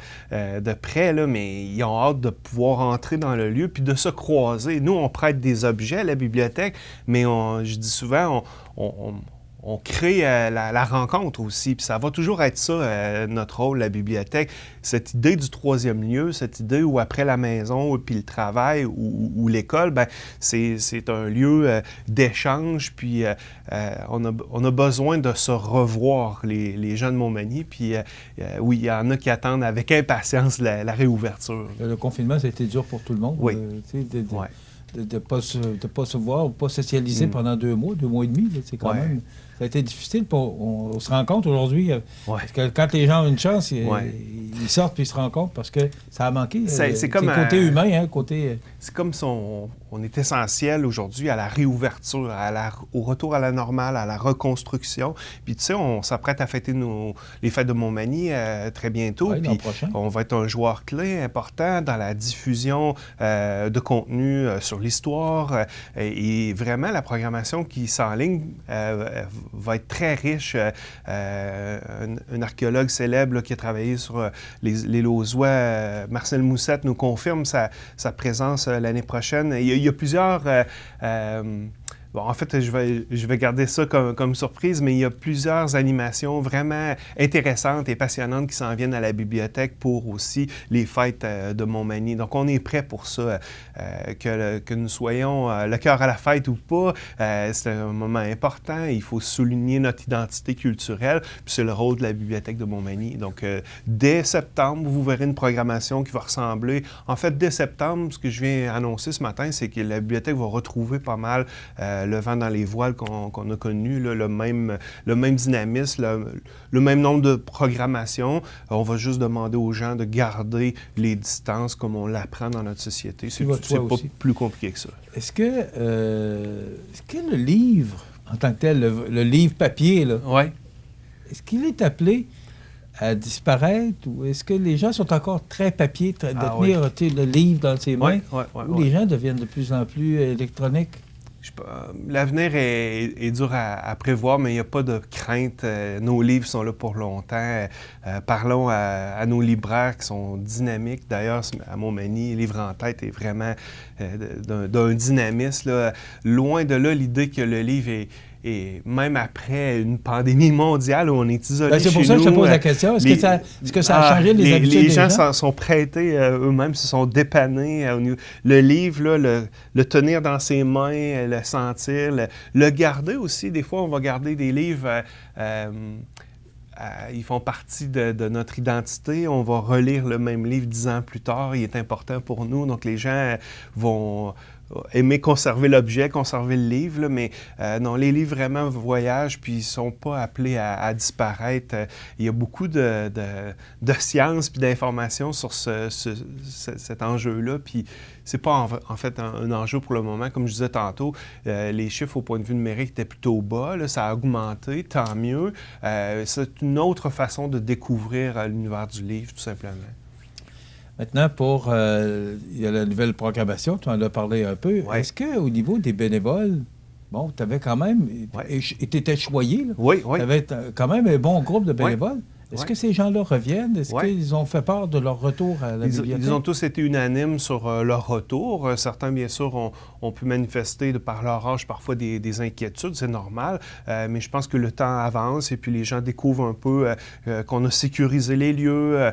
près, là, mais ils ont hâte de pouvoir entrer dans le lieu puis de se croiser. Nous, on prête des objets à la bibliothèque, mais je dis souvent, on crée la rencontre aussi, puis ça va toujours être ça, notre rôle, la bibliothèque. Cette idée du troisième lieu, cette idée où après la maison, puis le travail ou l'école, ben c'est un lieu d'échange, puis on a besoin de se revoir, les gens de Montmagny, puis oui, il y en a qui attendent avec impatience la réouverture. Le confinement, ça a été dur pour tout le monde. Oui. De ne pas se voir, de ne pas socialiser pendant 2 mois et demi. C'est quand même... Ça a été difficile. On se rend compte aujourd'hui parce que quand les gens ont une chance, ils sortent puis ils se rencontrent parce que ça a manqué. C'est comme côté humain, C'est comme si on est essentiel aujourd'hui à la réouverture, au retour à la normale, à la reconstruction. Puis tu sais, on s'apprête à fêter les fêtes de Montmagny très bientôt. Oui, l'an prochain. On va être un joueur clé important dans la diffusion de contenu sur l'histoire. Et vraiment, la programmation qui s'enligne va être très riche. Un archéologue célèbre là, qui a travaillé sur les Lausois, Marcel Moussette, nous confirme sa présence l'année prochaine. Il y a plusieurs... Bon, en fait, je vais garder ça comme surprise, mais il y a plusieurs animations vraiment intéressantes et passionnantes qui s'en viennent à la bibliothèque pour aussi les fêtes de Montmagny. Donc, on est prêt pour ça. Que nous soyons le cœur à la fête ou pas, c'est un moment important. Il faut souligner notre identité culturelle, puis c'est le rôle de la bibliothèque de Montmagny. Donc, dès septembre, vous verrez une programmation qui va ressembler... En fait, dès septembre, ce que je viens annoncer ce matin, c'est que la bibliothèque va retrouver pas mal le vent dans les voiles qu'on a connu, là, le même dynamisme, le même nombre de programmations. On va juste demander aux gens de garder les distances comme on l'apprend dans notre société. C'est pas plus compliqué que ça. Est-ce que le livre, en tant que tel, le livre papier, là, est-ce qu'il est appelé à disparaître ou est-ce que les gens sont encore très papier, de tenir le livre dans ses mains ou les gens deviennent de plus en plus électroniques? L'avenir est dur à prévoir, mais il n'y a pas de crainte. Nos livres sont là pour longtemps. Parlons à nos libraires qui sont dynamiques. D'ailleurs, à Montmagny, Livre en tête est vraiment d'un dynamisme. Là. Loin de là, l'idée que le livre et même après une pandémie mondiale où on est isolé c'est pour ça que je te pose la question. Est-ce que ça a changé les habitudes des gens? Les gens sont prêtés eux-mêmes, se sont dépannés. Le livre, là, le tenir dans ses mains, le sentir, le garder aussi. Des fois, on va garder des livres... ils font partie de notre identité. On va relire le même livre 10 ans plus tard. Il est important pour nous. Donc, les gens vont aimer conserver l'objet, conserver le livre, là, mais non, les livres vraiment voyagent, puis ils ne sont pas appelés à disparaître. Il y a beaucoup de science puis d'informations sur cet enjeu-là, puis c'est pas en fait un enjeu pour le moment. Comme je disais tantôt, les chiffres au point de vue numérique étaient plutôt bas, là, ça a augmenté, tant mieux. C'est une autre façon de découvrir l'univers du livre, tout simplement. Maintenant, il y a la nouvelle programmation, tu en as parlé un peu. Ouais. Est-ce qu'au niveau des bénévoles, bon, tu avais quand même, et tu étais choyé, là. Oui. Tu avais quand même un bon groupe de bénévoles. Est-ce que ces gens-là reviennent? Est-ce qu'ils ont fait part de leur retour à la bibliothèque? Ils ont tous été unanimes sur leur retour. Certains, bien sûr, ont pu manifester de par leur âge parfois des inquiétudes, c'est normal. Mais je pense que le temps avance et puis les gens découvrent un peu qu'on a sécurisé les lieux.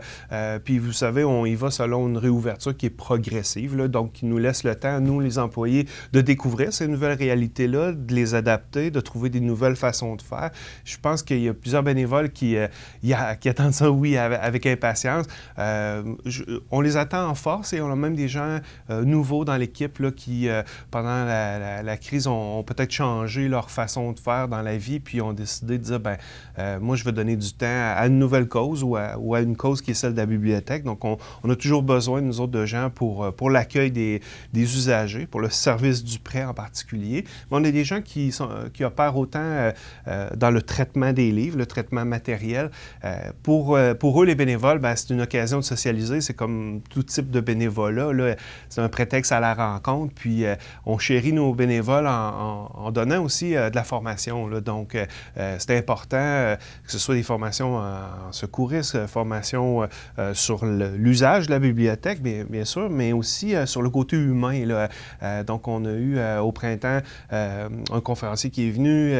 Puis vous savez, on y va selon une réouverture qui est progressive, là, donc qui nous laisse le temps, nous, les employés, de découvrir ces nouvelles réalités-là, de les adapter, de trouver des nouvelles façons de faire. Je pense qu'il y a plusieurs bénévoles qui attendent ça, oui, avec impatience. On les attend en force et on a même des gens nouveaux dans l'équipe là, qui, pendant la crise, ont peut-être changé leur façon de faire dans la vie puis ont décidé de dire, moi, je veux donner du temps à une nouvelle cause ou à une cause qui est celle de la bibliothèque. Donc, on a toujours besoin, nous autres, de gens pour l'accueil des usagers, pour le service du prêt en particulier. Mais on a des gens qui opèrent autant dans le traitement des livres, le traitement matériel. Pour eux, les bénévoles, c'est une occasion de socialiser. C'est comme tout type de bénévolat. Là. C'est un prétexte à la rencontre. Puis, on chérit nos bénévoles en donnant aussi de la formation. Là. Donc, c'est important que ce soit des formations en secourisme, formations sur l'usage de la bibliothèque, bien sûr, mais aussi sur le côté humain. Là. Donc, on a eu au printemps un conférencier qui est venu.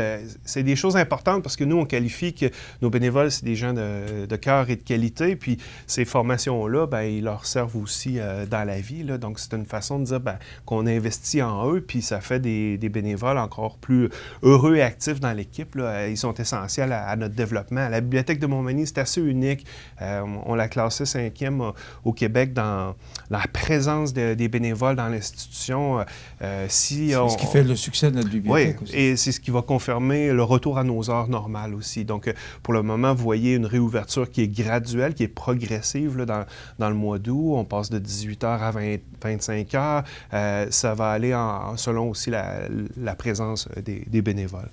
C'est des choses importantes parce que nous, on qualifie que nos bénévoles, c'est des gens de cœur et de qualité. Puis ces formations-là, ils leur servent aussi dans la vie. Là. Donc, c'est une façon de dire qu'on investit en eux, puis ça fait des bénévoles encore plus heureux et actifs dans l'équipe. Là. Ils sont essentiels à notre développement. La bibliothèque de Montmagny, c'est assez unique. On l'a classée 5e au Québec dans la présence des bénévoles dans l'institution. C'est ce qui fait le succès de notre bibliothèque aussi. Et c'est ce qui va confirmer le retour à nos heures normales aussi. Donc, pour le moment, vous voyez une réouverture qui est graduelle, qui est progressive là, dans le mois d'août. On passe de 18 heures à 25 heures. Ça va aller selon aussi la présence des bénévoles.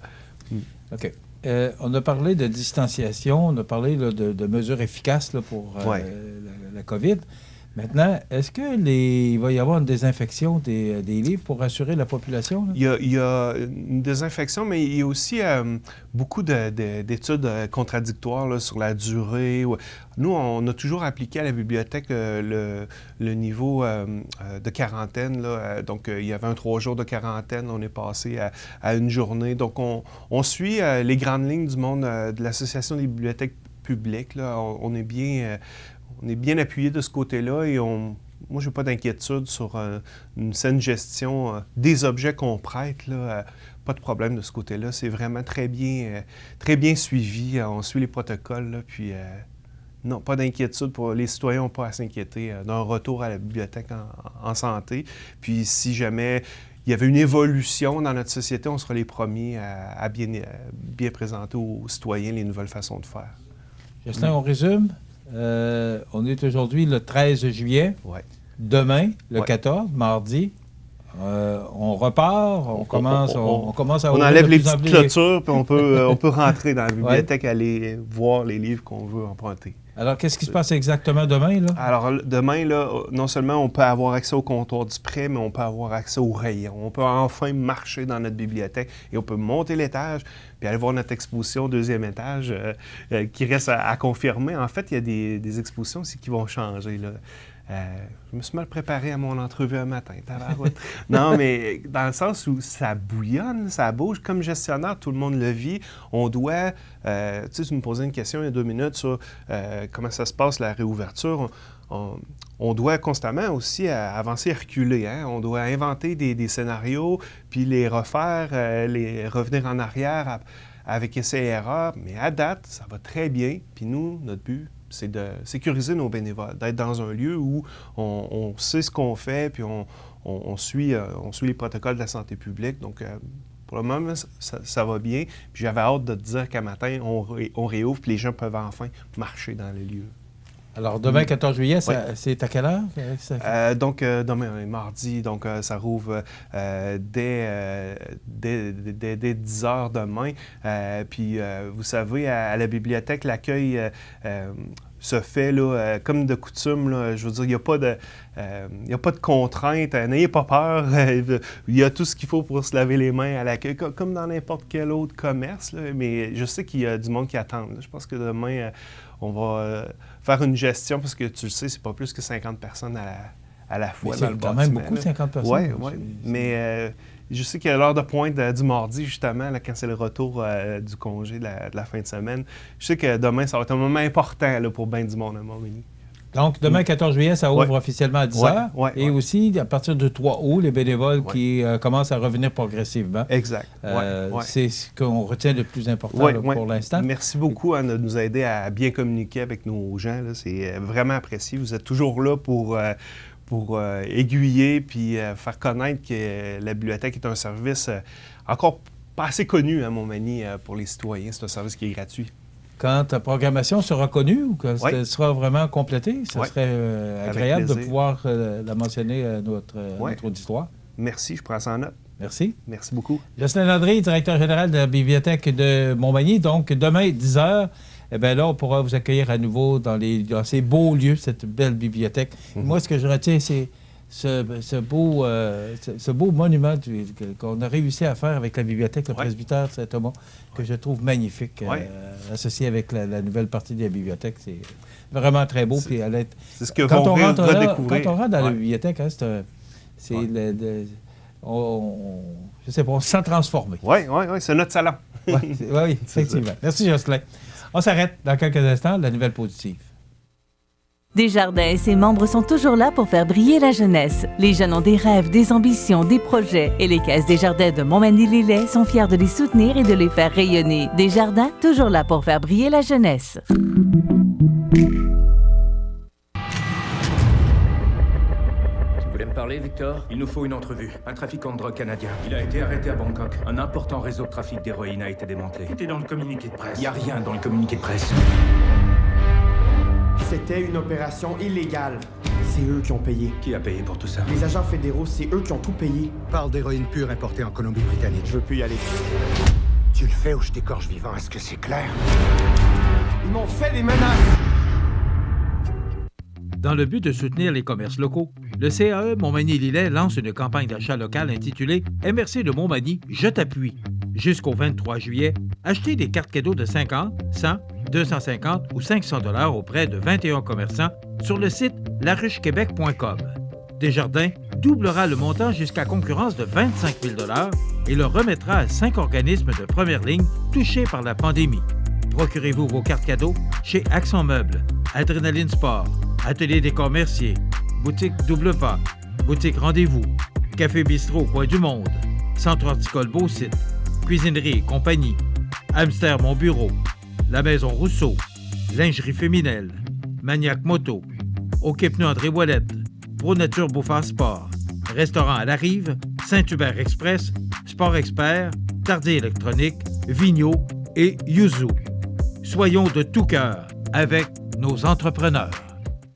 OK. On a parlé de distanciation, on a parlé là, de mesures efficaces là, pour la COVID. Maintenant, est-ce qu'il va y avoir une désinfection des livres pour rassurer la population? Là? Il y a une désinfection, mais il y a aussi beaucoup d'études contradictoires là, sur la durée. Nous, on a toujours appliqué à la bibliothèque le niveau de quarantaine. Là. Donc, il y avait 3 jours de quarantaine. On est passé à une journée. Donc, on suit les grandes lignes du monde de l'Association des bibliothèques publiques. Là. On est bien appuyé de ce côté-là et moi, je n'ai pas d'inquiétude sur une saine gestion des objets qu'on prête. Là, pas de problème de ce côté-là. C'est vraiment très bien suivi. On suit les protocoles. Là, puis, non, pas d'inquiétude. Les citoyens n'ont pas à s'inquiéter d'un retour à la bibliothèque en santé. Puis, si jamais il y avait une évolution dans notre société, on sera les premiers à bien présenter aux citoyens les nouvelles façons de faire. Jocelyn, on résume? On est aujourd'hui le 13 juillet. Ouais. Demain, le 14, mardi, on repart, on commence à... On enlève les petites clôtures, puis on peut rentrer dans la bibliothèque, aller voir les livres qu'on veut emprunter. Alors, qu'est-ce qui se passe exactement demain, là? Alors, demain, là, non seulement on peut avoir accès au comptoir du prêt, mais on peut avoir accès au rayon. On peut enfin marcher dans notre bibliothèque et on peut monter l'étage puis aller voir notre exposition au 2e étage qui reste à confirmer. En fait, il y a des expositions aussi qui vont changer, là. Je me suis mal préparé à mon entrevue un matin. Non, mais dans le sens où ça bouillonne, ça bouge. Comme gestionnaire, tout le monde le vit. On doit... tu sais, tu me posais une question il y a 2 minutes sur comment ça se passe, la réouverture. On doit constamment aussi avancer et reculer. Hein? On doit inventer des scénarios, puis les refaire, revenir en arrière avec essai-erreur. Mais à date, ça va très bien. Puis nous, notre but, c'est de sécuriser nos bénévoles, d'être dans un lieu où on sait ce qu'on fait, puis on suit les protocoles de la santé publique. Donc, pour le moment, ça va bien. Puis j'avais hâte de te dire qu'à matin, on réouvre, puis les gens peuvent enfin marcher dans le lieu. Alors, demain, 14 juillet, c'est à quelle heure? Donc, demain, on est mardi, donc ça rouvre dès 10 heures demain. Puis, vous savez, à la bibliothèque, l'accueil se fait là, comme de coutume. Là, je veux dire, il n'y a pas de contraintes. N'ayez pas peur. Il y a tout ce qu'il faut pour se laver les mains à l'accueil, comme dans n'importe quel autre commerce. Là. Mais je sais qu'il y a du monde qui attend. Là. Je pense que demain, on va faire une gestion, parce que tu le sais, c'est pas plus que 50 personnes à la fois dans le bâtiment. C'est quand même beaucoup, 50 personnes. Oui. Mais je sais qu'il y a l'heure de pointe du mardi, justement, là, quand c'est le retour du congé de la fin de semaine. Je sais que demain, ça va être un moment important là, pour bien du monde à Montmagny. Donc, demain, 14 juillet, ça ouvre officiellement à 10 h. Et aussi, à partir du 3 août, les bénévoles qui commencent à revenir progressivement. Exact. C'est ce qu'on retient le plus important pour l'instant. Merci beaucoup de nous aider à bien communiquer avec nos gens. C'est vraiment apprécié. Vous êtes toujours là pour aiguiller puis faire connaître que la bibliothèque est un service encore pas assez connu à Montmagny pour les citoyens. C'est un service qui est gratuit. Quand ta programmation sera connue ou que ce sera vraiment complétée, ce serait agréable de pouvoir la mentionner à notre auditoire. Merci, je prends ça en note. Merci. Merci beaucoup. Jocelyn Landry, directeur général de la bibliothèque de Montmagny. Donc, demain, 10 h, eh bien là, on pourra vous accueillir à nouveau dans ces beaux lieux, cette belle bibliothèque. Moi, ce que je retiens, c'est ce beau monument qu'on a réussi à faire avec la bibliothèque, le presbytère Saint-Thomas, que je trouve magnifique, associé avec la nouvelle partie de la bibliothèque. C'est vraiment très beau. Puis c'est ce que quand on rentre quand on rentre dans la bibliothèque, hein, je sais pas, on se sent transformé. Oui, c'est notre salon. Oui, effectivement. Merci, Jocelyn. On s'arrête dans quelques instants, la nouvelle positive. Desjardins et ses membres sont toujours là pour faire briller la jeunesse. Les jeunes ont des rêves, des ambitions, des projets. Et les Caisses Desjardins de Montmagny-Lillet sont fiers de les soutenir et de les faire rayonner. Desjardins, toujours là pour faire briller la jeunesse. Me parler, Victor? Il nous faut une entrevue. Un trafiquant de drogue canadien. Il a été arrêté à Bangkok. Un important réseau de trafic d'héroïne a été démantelé. C'était dans le communiqué de presse. Il n'y a rien dans le communiqué de presse. C'était une opération illégale. C'est eux qui ont payé. Qui a payé pour tout ça? Les agents fédéraux, c'est eux qui ont tout payé. Parle d'héroïne pure importée en Colombie-Britannique. Je veux plus y aller. Tu le fais ou je t'écorche vivant, est-ce que c'est clair? Ils m'ont fait des menaces! Dans le but de soutenir les commerces locaux, le CAE Montmagny-Lillet lance une campagne d'achat local intitulée « MRC de Montmagny, je t'appuie ». Jusqu'au 23 juillet, achetez des cartes cadeaux de 50, 100, 250 ou 500 $ auprès de 21 commerçants sur le site laruchequebec.com. Desjardins doublera le montant jusqu'à concurrence de 25 000 $ et le remettra à 5 organismes de première ligne touchés par la pandémie. Procurez-vous vos cartes cadeaux chez Accent Meubles, Adrénaline Sport, Atelier Décor Mercier, Boutique Double Pas, Boutique Rendez-vous, Café Bistrot Coin du Monde, Centre Horticole Beau-Site, Cuisinerie et Compagnie, Hamster Mon Bureau, La Maison Rousseau, Lingerie Féminelle, Maniac Moto, OK Pneus André Ouellette, Pro Nature Beaufort Sport, Restaurant à la Rive, Saint-Hubert Express, Sport Expert, Tardier Électronique, Vigno et Yuzu. Soyons de tout cœur avec nos entrepreneurs.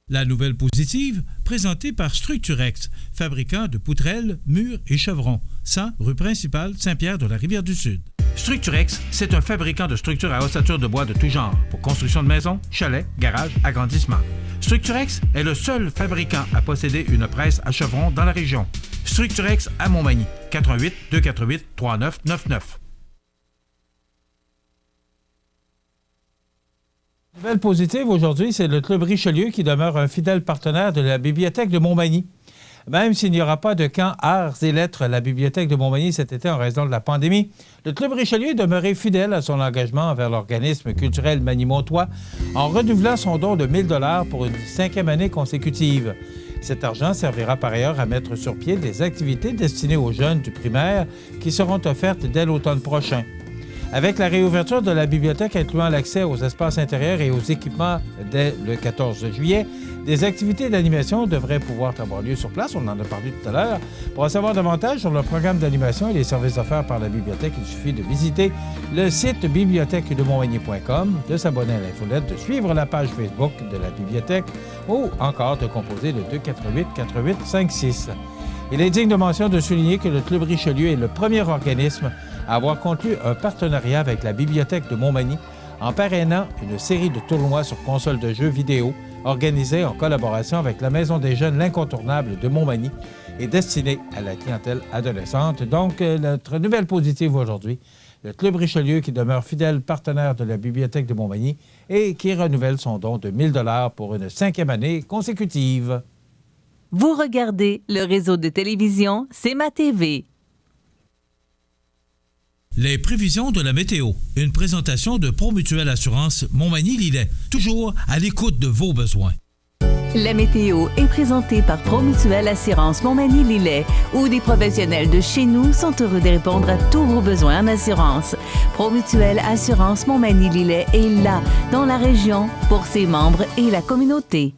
La nouvelle positive, présentée par Structurex, fabricant de poutrelles, murs et chevrons, 100 rue principale Saint-Pierre de la Rivière-du-Sud. Structurex, c'est un fabricant de structures à ossature de bois de tout genre pour construction de maisons, chalets, garages, agrandissements. Structurex est le seul fabricant à posséder une presse à chevrons dans la région. Structurex à Montmagny, 88 248 3999. Nouvelle positive aujourd'hui, c'est le Club Richelieu qui demeure un fidèle partenaire de la Bibliothèque de Montmagny. Même s'il n'y aura pas de camp Arts et Lettres à la Bibliothèque de Montmagny cet été en raison de la pandémie, le Club Richelieu est demeuré fidèle à son engagement envers l'organisme culturel Magny-Montois en renouvelant son don de 1 000 $ pour une 5e année consécutive. Cet argent servira par ailleurs à mettre sur pied des activités destinées aux jeunes du primaire qui seront offertes dès l'automne prochain. Avec la réouverture de la bibliothèque incluant l'accès aux espaces intérieurs et aux équipements dès le 14 juillet, des activités d'animation devraient pouvoir avoir lieu sur place, on en a parlé tout à l'heure. Pour en savoir davantage sur le programme d'animation et les services offerts par la bibliothèque, il suffit de visiter le site bibliothèquedemontmagny.com, de s'abonner à l'infolette, de suivre la page Facebook de la bibliothèque ou encore de composer le 248-4856. Il est digne de mention de souligner que le Club Richelieu est le premier organisme à avoir conclu un partenariat avec la Bibliothèque de Montmagny en parrainant une série de tournois sur console de jeux vidéo organisés en collaboration avec la Maison des Jeunes L'Incontournable de Montmagny et destinés à la clientèle adolescente. Donc, notre nouvelle positive aujourd'hui, le Club Richelieu qui demeure fidèle partenaire de la Bibliothèque de Montmagny et qui renouvelle son don de 1 000 $ pour une 5e année consécutive. Vous regardez le réseau de télévision C'est ma TV. Les prévisions de la météo. Une présentation de Promutuelle Assurance Montmagny-Lillet. Toujours à l'écoute de vos besoins. La météo est présentée par Promutuelle Assurance Montmagny-Lillet, où des professionnels de chez nous sont heureux de répondre à tous vos besoins en assurance. Promutuelle Assurance Montmagny-Lillet est là, dans la région, pour ses membres et la communauté.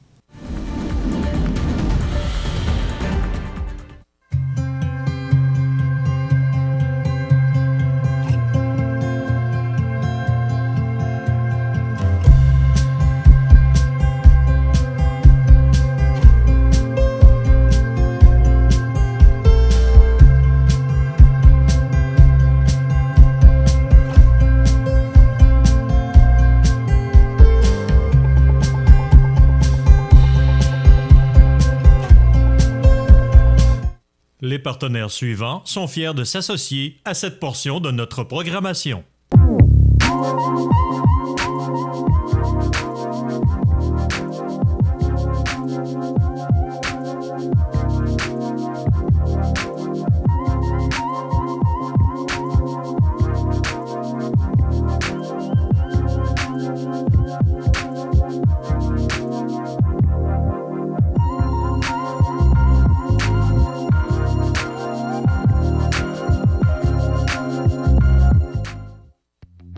Les partenaires suivants sont fiers de s'associer à cette portion de notre programmation.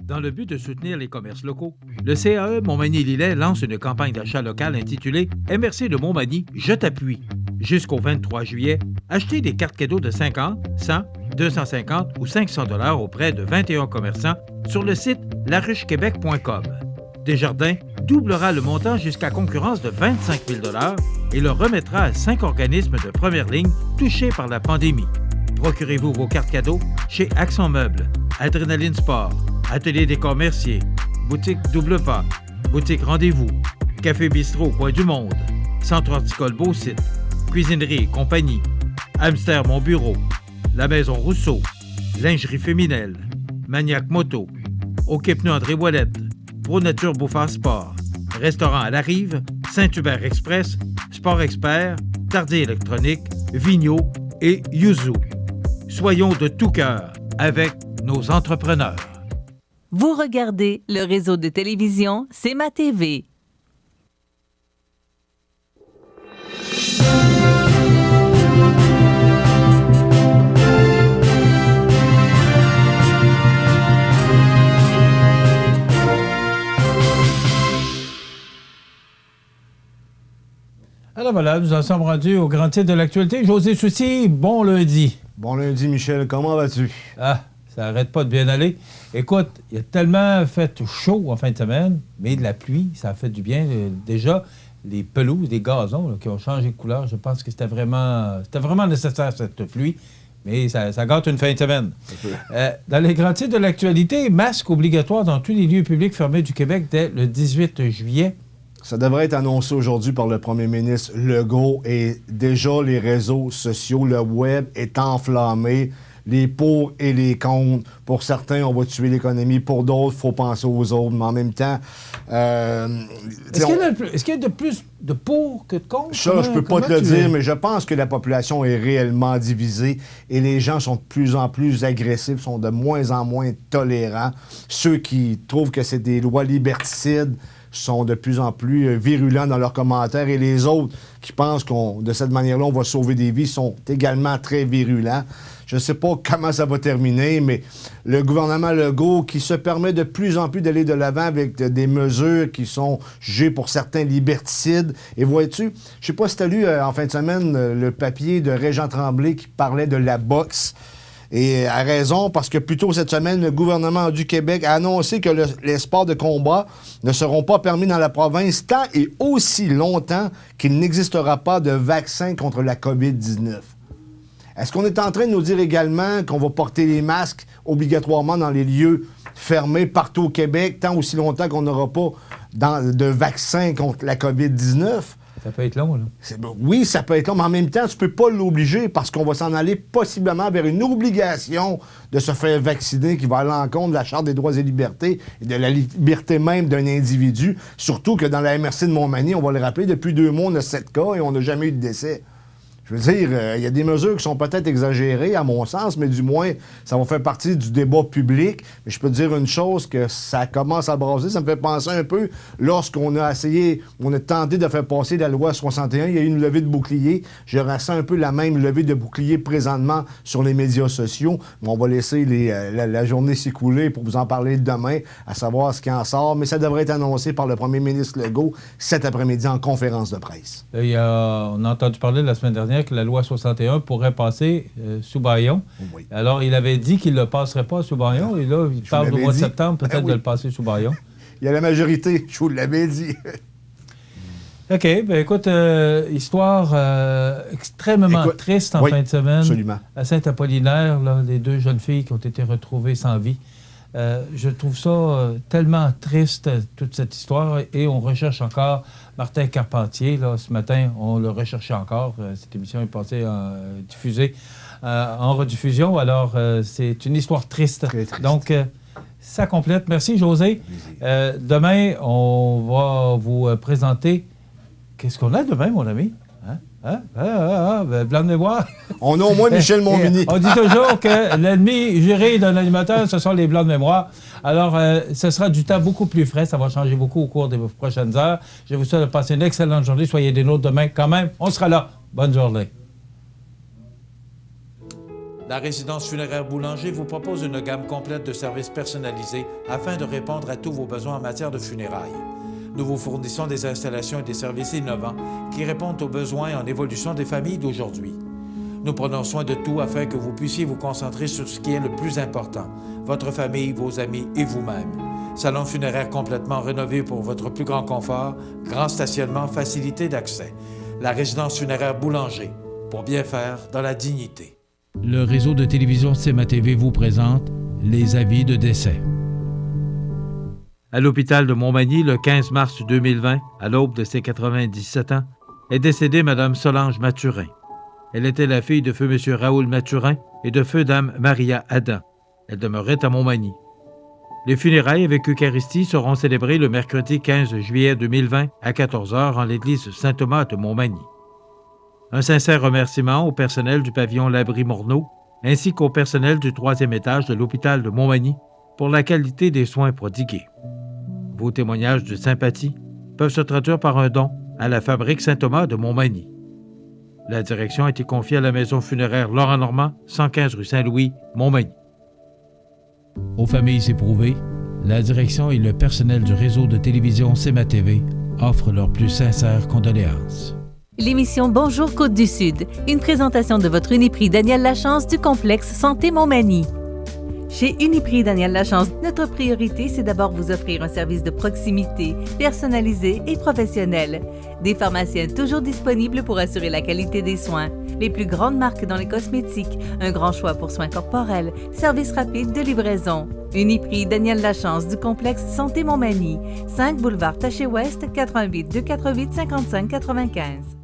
Dans le but de soutenir les commerces locaux, le CAE Montmagny-Lillet lance une campagne d'achat local intitulée « MRC de Montmagny, je t'appuie ». Jusqu'au 23 juillet, achetez des cartes cadeaux de 50, 100, 250 ou 500 $ auprès de 21 commerçants sur le site laruchequebec.com. Desjardins doublera le montant jusqu'à concurrence de 25 000 $ et le remettra à 5 organismes de première ligne touchés par la pandémie. Procurez-vous vos cartes cadeaux chez Accent Meubles, Adrénaline Sport, Atelier Décor Mercier, Boutique Double Pas, Boutique Rendez-vous, Café Bistrot Coin du Monde, Centre Horticole Beau-Site, Cuisinerie et Compagnie, Hamster Mon Bureau, La Maison Rousseau, Lingerie Féminelle, Maniac Moto, OK Pneus André Ouellette, Pro Nature Beaufort Sport, Restaurant à la Rive, Saint-Hubert Express, Sport Expert, Tardier Électronique, Vigneault et Yuzu. Soyons de tout cœur avec nos entrepreneurs. Vous regardez le réseau de télévision C'est ma TV. Alors voilà, nous en sommes rendus au grand titre de l'actualité. José Soucy, bon lundi. Bon lundi, Michel. Comment vas-tu? Ah, ça n'arrête pas de bien aller. Écoute, il a tellement fait chaud en fin de semaine, mais de la pluie, ça a fait du bien. Déjà, les pelouses, les gazons là, qui ont changé de couleur, je pense que c'était vraiment nécessaire, cette pluie. mais ça gâte une fin de semaine. Dans les grands titres de l'actualité, masque obligatoire dans tous les lieux publics fermés du Québec dès le 18 juillet. Ça devrait être annoncé aujourd'hui par le premier ministre Legault et déjà les réseaux sociaux, le web est enflammé. Les pour et les contre. Pour certains, on va tuer l'économie. Pour d'autres, il faut penser aux autres. Mais en même temps... Est-ce qu'il y a de plus de pour que de contre? Ça, je peux pas te le dire, mais je pense que la population est réellement divisée et les gens sont de plus en plus agressifs, sont de moins en moins tolérants. Ceux qui trouvent que c'est des lois liberticides sont de plus en plus virulents dans leurs commentaires et les autres qui pensent qu'on, de cette manière-là, on va sauver des vies sont également très virulents. Je ne sais pas comment ça va terminer, mais le gouvernement Legault qui se permet de plus en plus d'aller de l'avant avec des mesures qui sont jugées pour certains liberticides. Et vois-tu, je ne sais pas si tu as lu en fin de semaine le papier de Régent Tremblay qui parlait de la boxe. Et à raison, parce que plus tôt cette semaine, le gouvernement du Québec a annoncé que les sports de combat ne seront pas permis dans la province tant et aussi longtemps qu'il n'existera pas de vaccin contre la COVID-19. Est-ce qu'on est en train de nous dire également qu'on va porter les masques obligatoirement dans les lieux fermés partout au Québec tant aussi longtemps qu'on n'aura pas de vaccin contre la COVID-19? Ça peut être long, là. Oui, ça peut être long, mais en même temps, tu ne peux pas l'obliger parce qu'on va s'en aller possiblement vers une obligation de se faire vacciner qui va à l'encontre de la Charte des droits et libertés et de la liberté même d'un individu. Surtout que dans la MRC de Montmagny, on va le rappeler, depuis 2 mois, on a 7 cas et on n'a jamais eu de décès. Je veux dire, il y a des mesures qui sont peut-être exagérées, à mon sens, mais du moins, ça va faire partie du débat public. Mais je peux te dire une chose, que ça commence à brasser. Ça me fait penser un peu, lorsqu'on a essayé, on a tenté de faire passer la loi 61, il y a eu une levée de bouclier. Je ressens un peu la même levée de bouclier présentement sur les médias sociaux. Mais on va laisser la journée s'écouler pour vous en parler demain, à savoir ce qui en sort. Mais ça devrait être annoncé par le premier ministre Legault cet après-midi en conférence de presse. On a entendu parler la semaine dernière que la loi 61 pourrait passer sous bâillon. Oui. Alors, il avait dit qu'il ne le passerait pas sous bâillon, et là, il parle du mois de septembre, peut-être de le passer sous bâillon. Il y a la majorité, je vous l'avais dit. OK, bien écoute, histoire extrêmement triste en fin de semaine. Absolument. À Saint-Apollinaire, là, les 2 jeunes filles qui ont été retrouvées sans vie. Je trouve ça tellement triste, toute cette histoire, et on recherche encore Martin Carpentier. Là, ce matin, on le recherchait encore. Cette émission est passée diffusée en rediffusion. Alors, c'est une histoire triste. Très triste. Donc, ça complète. Merci, José. Demain, on va vous présenter... Qu'est-ce qu'on a demain, mon ami? Blanc de mémoire. On a au moins Michel Montminy. On dit toujours que l'ennemi juré d'un animateur, ce sont les blancs de mémoire. Alors, ce sera du temps beaucoup plus frais. Ça va changer beaucoup au cours des prochaines heures. Je vous souhaite de passer une excellente journée. Soyez des nôtres demain quand même. On sera là. Bonne journée. La résidence funéraire Boulanger vous propose une gamme complète de services personnalisés afin de répondre à tous vos besoins en matière de funérailles. Nous vous fournissons des installations et des services innovants qui répondent aux besoins en évolution des familles d'aujourd'hui. Nous prenons soin de tout afin que vous puissiez vous concentrer sur ce qui est le plus important, votre famille, vos amis et vous-même. Salon funéraire complètement rénové pour votre plus grand confort, grand stationnement, facilité d'accès. La résidence funéraire Boulanger, pour bien faire dans la dignité. Le réseau de télévision CMA TV vous présente les avis de décès. À l'hôpital de Montmagny, le 15 mars 2020, à l'aube de ses 97 ans, est décédée Mme Solange Mathurin. Elle était la fille de feu M. Raoul Mathurin et de feu Dame Maria Adam. Elle demeurait à Montmagny. Les funérailles avec Eucharistie seront célébrées le mercredi 15 juillet 2020 à 14h en l'église Saint-Thomas de Montmagny. Un sincère remerciement au personnel du pavillon Labrie-Morneau ainsi qu'au personnel du 3e étage de l'hôpital de Montmagny pour la qualité des soins prodigués. Vos témoignages de sympathie peuvent se traduire par un don à la fabrique Saint-Thomas de Montmagny. La direction a été confiée à la maison funéraire Laurent Normand, 115 rue Saint-Louis, Montmagny. Aux familles éprouvées, la direction et le personnel du réseau de télévision CMA TV offrent leurs plus sincères condoléances. L'émission Bonjour Côte-du-Sud, une présentation de votre Uniprix Daniel Lachance du complexe Santé Montmagny. Chez Uniprix Daniel Lachance, notre priorité, c'est d'abord vous offrir un service de proximité, personnalisé et professionnel. Des pharmaciens toujours disponibles pour assurer la qualité des soins. Les plus grandes marques dans les cosmétiques, un grand choix pour soins corporels, service rapide de livraison. Uniprix Daniel Lachance du complexe Santé Montmagny, 5 boulevard Taché-Ouest, 88 248 55 95.